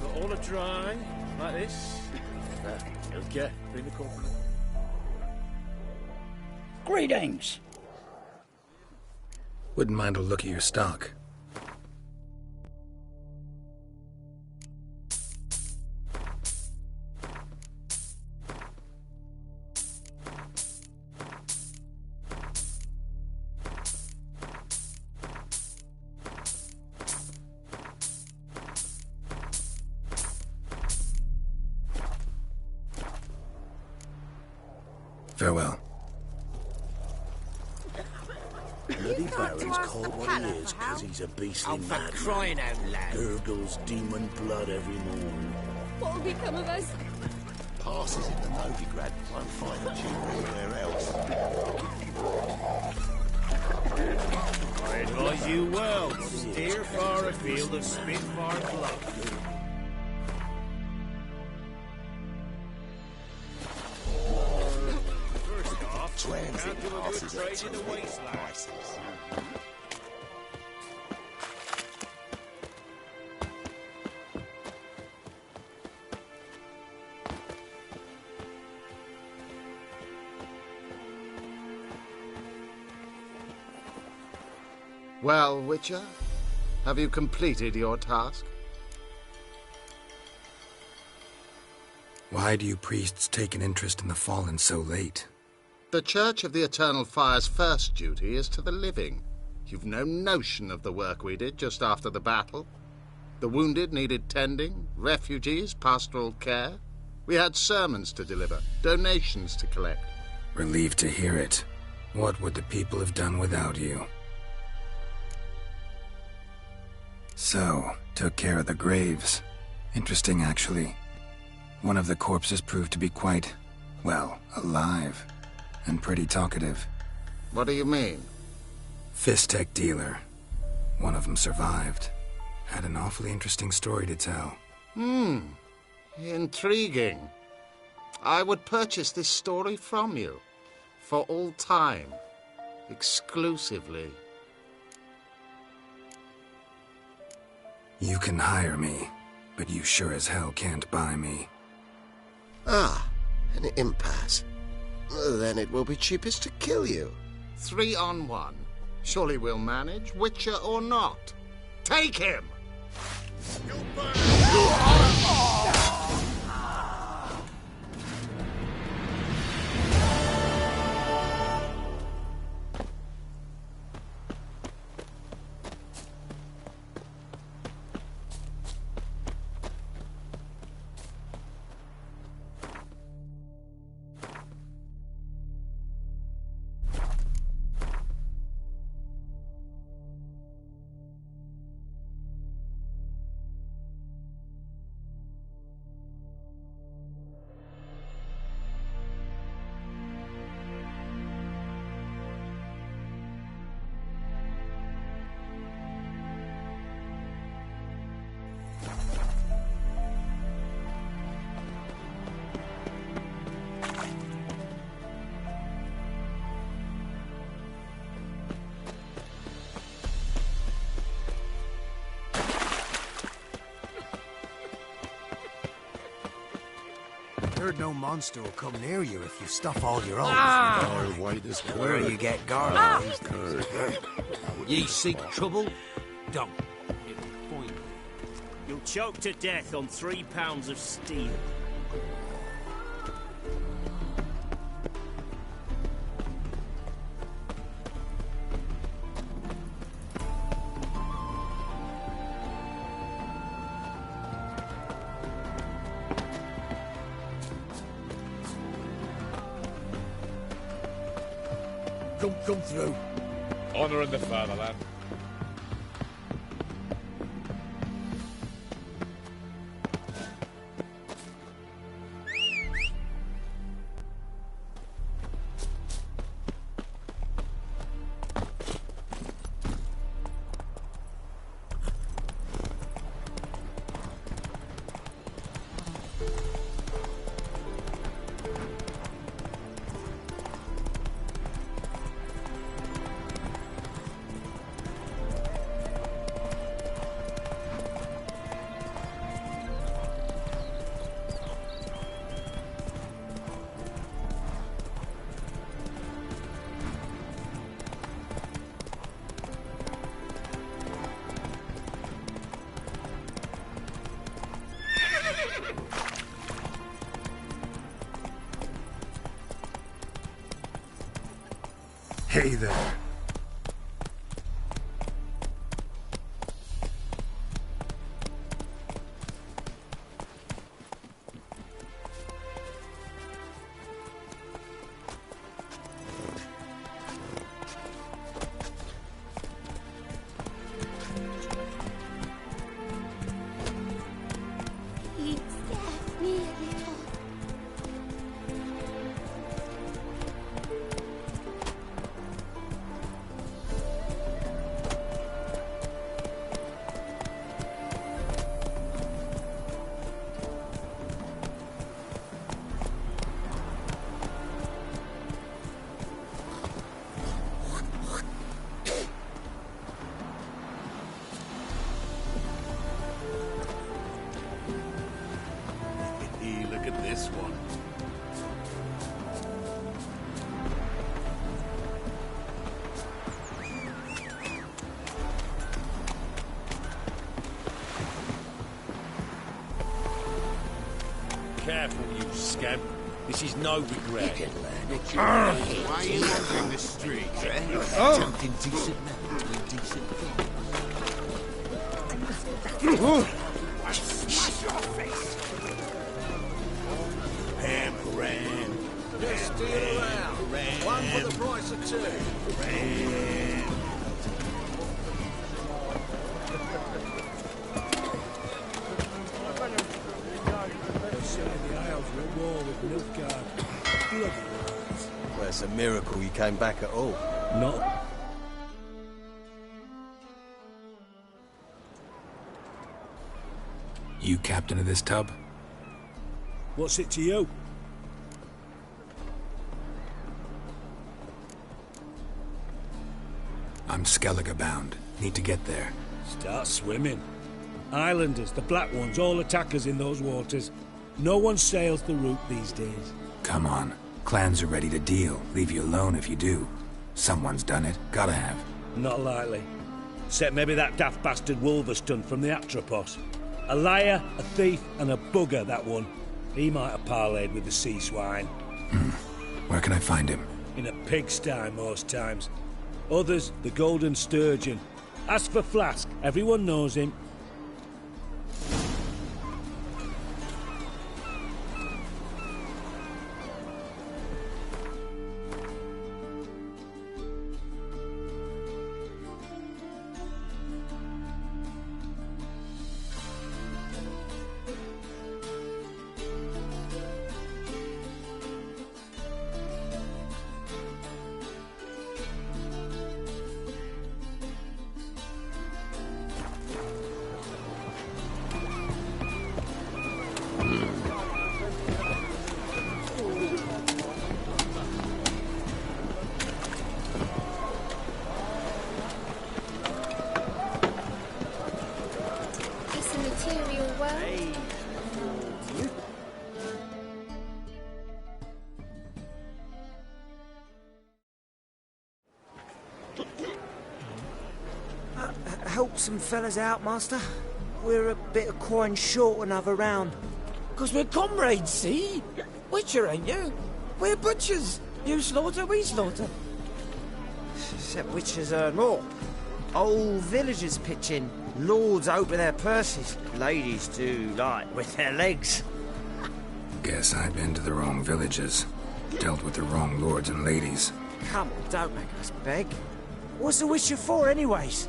Speaker 20: But all a dry, like this. Okay, bring the cork.
Speaker 1: Greetings.
Speaker 5: Wouldn't mind a look at your stock. Farewell.
Speaker 4: Bloody Baron's called what he is because he's a beastly madman.
Speaker 20: Crying out loud.
Speaker 4: Gurgles demon blood every morn.
Speaker 17: What'll become of us?
Speaker 4: Passes in the Novigrad, won't find a tune anywhere else.
Speaker 20: I advise you well. Steer far afield of Spitfire Bluff.
Speaker 4: Transit passes at
Speaker 20: trade in the wasteland.
Speaker 22: Well, Witcher, have you completed your task?
Speaker 5: Why do you priests take an interest in the fallen so late?
Speaker 22: The Church of the Eternal Fire's first duty is to the living. You've no notion of the work we did just after the battle. The wounded needed tending, refugees, pastoral care. We had sermons to deliver, donations to collect.
Speaker 5: Relieved to hear it. What would the people have done without you? So, took care of the graves. Interesting, actually. One of the corpses proved to be quite, well, alive. And pretty talkative.
Speaker 22: What do you mean?
Speaker 5: Fistech dealer. One of them survived. Had an awfully interesting story to tell.
Speaker 22: Intriguing. I would purchase this story from you. For all time. Exclusively.
Speaker 5: You can hire me, but you sure as hell can't buy me.
Speaker 6: Ah, an impasse. Then it will be cheapest to kill you.
Speaker 22: 3 on 1. Surely we'll manage, Witcher or not. Take him!
Speaker 18: Heard no monster will come near you if you stuff all your own.
Speaker 11: White as
Speaker 18: Where you get garlic.
Speaker 1: Ye seek trouble? Don't.
Speaker 20: You'll choke to death on 3 pounds of steel.
Speaker 7: Come through.
Speaker 21: Honouring the fatherland.
Speaker 7: Hey there.
Speaker 17: He scares me a little.
Speaker 4: Look at this one.
Speaker 20: Careful, you scamp. This is no regret.
Speaker 11: Why are you wandering the streets, eh? Tempting decent men to a decent thing.
Speaker 4: I smash your face! Ram.
Speaker 7: Just deal around. One for the price of 2. The Isles were at war with Nilfgaard. Bloody lies.
Speaker 6: Well, it's a miracle you came back at all.
Speaker 7: Not.
Speaker 5: You captain of this tub?
Speaker 7: What's it to you?
Speaker 5: I'm Skellige bound. Need to get there.
Speaker 7: Start swimming. Islanders, the black ones, all attackers in those waters. No one sails the route these days.
Speaker 5: Come on. Clans are ready to deal. Leave you alone if you do. Someone's done it. Gotta have.
Speaker 7: Not likely. Except maybe that daft bastard Wolverston from the Atropos. A liar, a thief, and a bugger, that one. He might have parlayed with the sea swine.
Speaker 5: Where can I find him?
Speaker 7: In a pigsty most times. Others, the Golden Sturgeon. Ask for Flask. Everyone knows him.
Speaker 9: Help some fellas out, Master. We're a bit of coin short another round.
Speaker 13: 'Cause we're comrades, see? Witcher, ain't you? We're butchers. You slaughter, we slaughter.
Speaker 9: Except witchers earn more. Old villagers pitch in. Lords open their purses. Ladies do like with their legs.
Speaker 5: Guess I've been to the wrong villages. Dealt with the wrong lords and ladies.
Speaker 9: Come on, don't make us beg. What's the witcher for, anyways?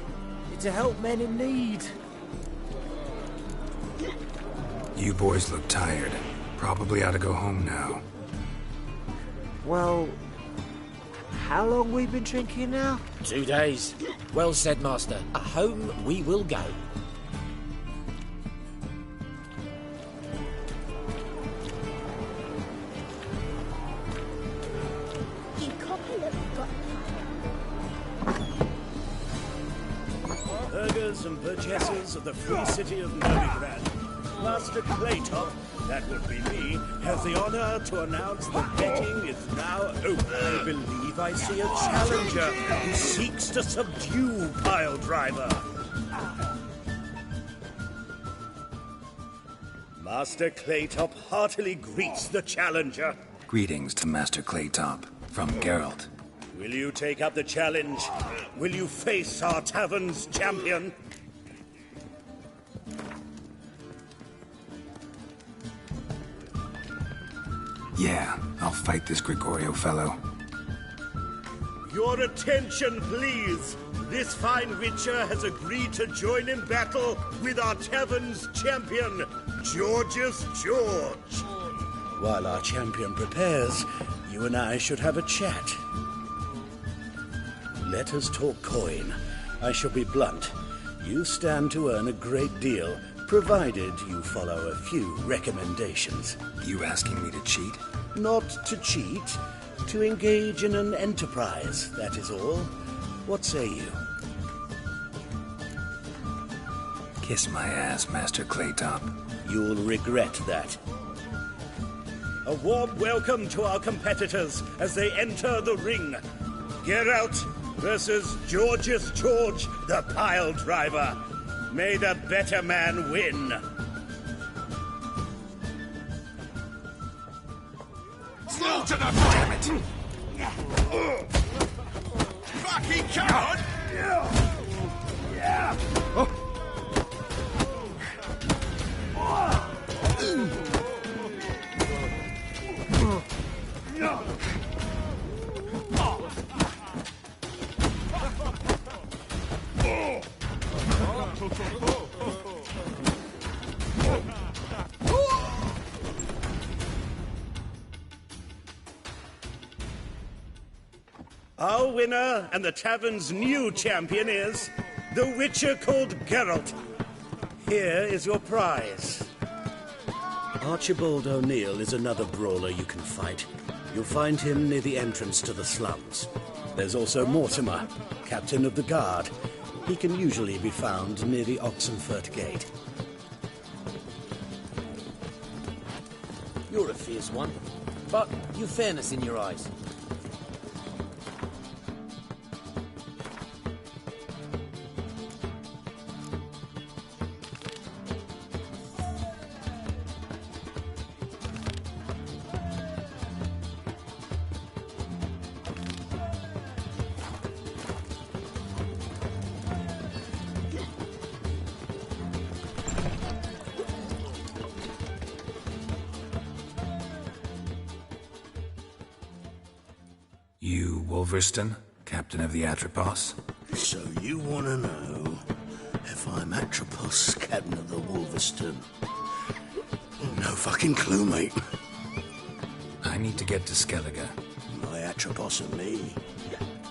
Speaker 9: To help men in need.
Speaker 5: You boys look tired. Probably ought to go home now.
Speaker 9: Well, how long we been drinking now?
Speaker 13: 2 days. Well said, Master. Home we will go.
Speaker 4: Burghers and burgesses of the free city of Novigrad, Master Claytop, that would be me, has the honor to announce that betting is now open. I believe I see a challenger who seeks to subdue Piledriver. Master Claytop heartily greets the challenger.
Speaker 5: Greetings to Master Claytop, from Geralt.
Speaker 4: Will you take up the challenge? Will you face our tavern's champion?
Speaker 5: Yeah, I'll fight this Gregorio fellow.
Speaker 4: Your attention, please. This fine witcher has agreed to join in battle with our tavern's champion, Georgius George. While our champion prepares, you and I should have a chat. Let us talk coin. I shall be blunt. You stand to earn a great deal, provided you follow a few recommendations.
Speaker 5: You asking me to cheat?
Speaker 4: Not to cheat, to engage in an enterprise, that is all. What say you?
Speaker 5: Kiss my ass, Master Claytop.
Speaker 4: You'll regret that. A warm welcome to our competitors as they enter the ring. Geralt versus Georgius George, the Piledriver. May the better man win.
Speaker 16: Slow to the damn it! Fucking coward! Yeah!
Speaker 4: Our winner and the tavern's new champion is the Witcher called Geralt. Here is your prize.
Speaker 8: Archibald O'Neill is another brawler you can fight. You'll find him near the entrance to the slums. There's also Mortimer, captain of the guard. He can usually be found near the Oxenfurt Gate.
Speaker 15: You're a fierce one, but you've fairness in your eyes.
Speaker 5: You, Wolverston, captain of the Atropos?
Speaker 23: So you want to know if I'm Atropos, captain of the Wolverston? No fucking clue, mate.
Speaker 5: I need to get to Skellige.
Speaker 23: My Atropos and me,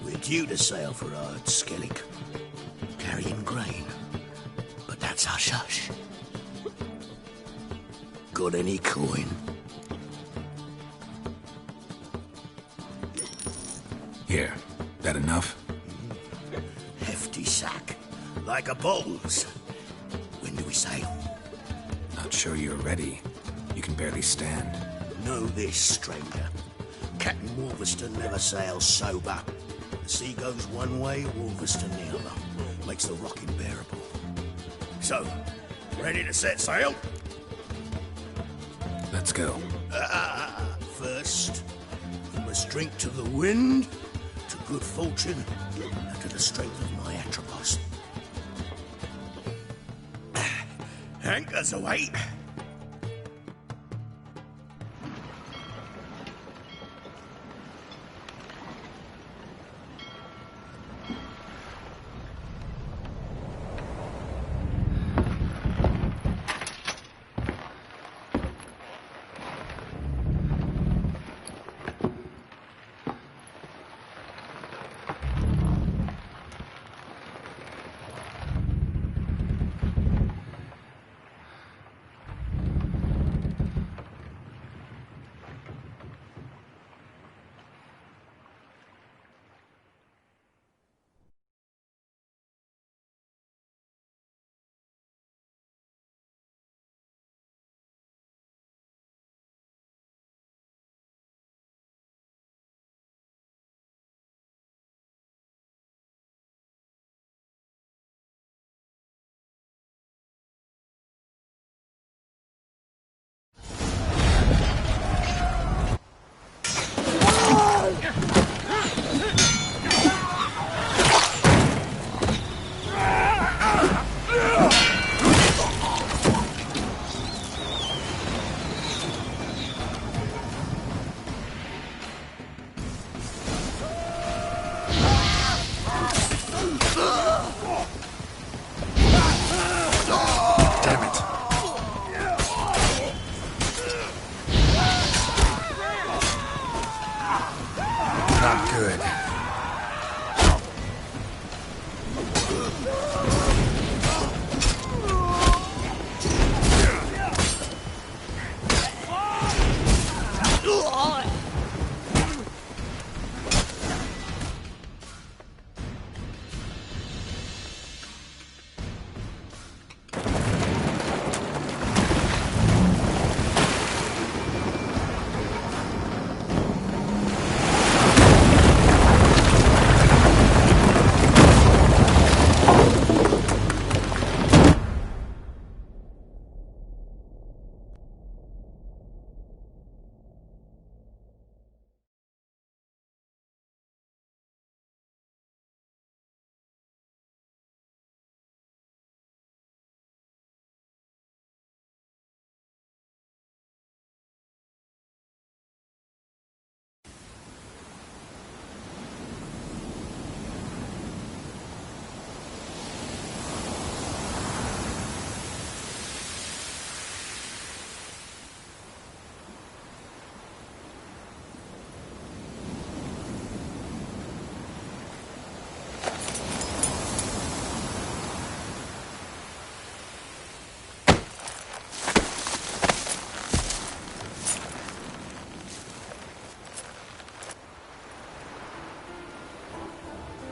Speaker 23: we're due to sail for Ard Skellig, carrying grain. But that's hush-hush. Got any coin?
Speaker 5: Here. That enough?
Speaker 23: Hefty sack. Like a bull's. When do we sail?
Speaker 5: Not sure you're ready. You can barely stand.
Speaker 23: Know this, stranger. Captain Wolverston never sails sober. The sea goes one way, Wolverston the other. Makes the rocking bearable. So, ready to set sail?
Speaker 5: Let's go.
Speaker 23: First, we must drink to the wind, to good fortune, and to the strength of my Atropos. Anchors away.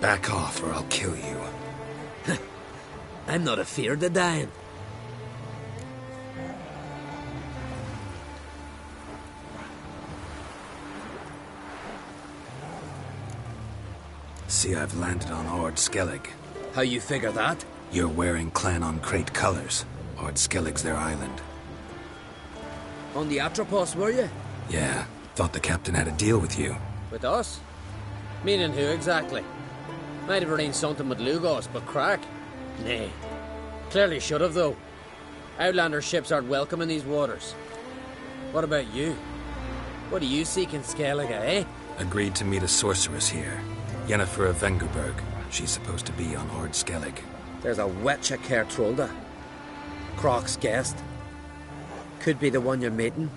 Speaker 5: Back off or I'll kill you.
Speaker 15: I'm not afeard of dying.
Speaker 5: See, I've landed on Ord Skellig.
Speaker 15: How you figure that?
Speaker 5: You're wearing Clan on Crate colors. Ord Skellig's their island.
Speaker 15: On the Atropos, were you?
Speaker 5: Yeah, thought the captain had a deal with you.
Speaker 15: With us? Meaning who exactly? Might have arranged something with Lugos, but crack? Nay. Clearly should have, though. Outlander ships aren't welcome in these waters. What about you? What do you seek in Skellige, eh?
Speaker 5: Agreed to meet a sorceress here. Yennefer of Vengerberg. She's supposed to be on Ord Skellig.
Speaker 15: There's a wetcha Kertrolda. Croc's guest. Could be the one you're meeting.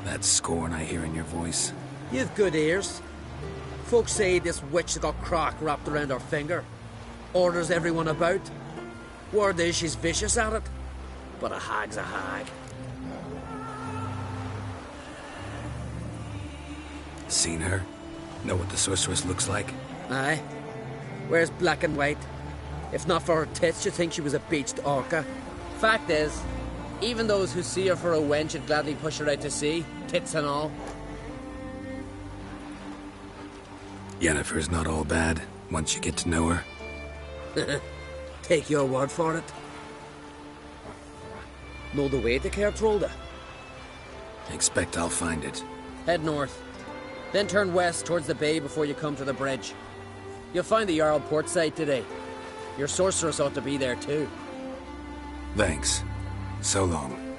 Speaker 5: That scorn I hear in your voice.
Speaker 15: You've good ears. Folks say this witch has got Croc wrapped around her finger. Orders everyone about. Word is she's vicious at it. But a hag's a hag.
Speaker 5: Seen her? Know what the sorceress looks like?
Speaker 15: Aye. Wears black and white. If not for her tits, you'd think she was a beached orca. Fact is, even those who see her for a wench would gladly push her out to sea, tits and all.
Speaker 5: Yennefer's not all bad, once you get to know her.
Speaker 15: Take your word for it. Know the way to Kertrolda?
Speaker 5: Expect I'll find it.
Speaker 15: Head north. Then turn west towards the bay before you come to the bridge. You'll find the Jarl port site today. Your sorceress ought to be there too.
Speaker 5: Thanks. So long.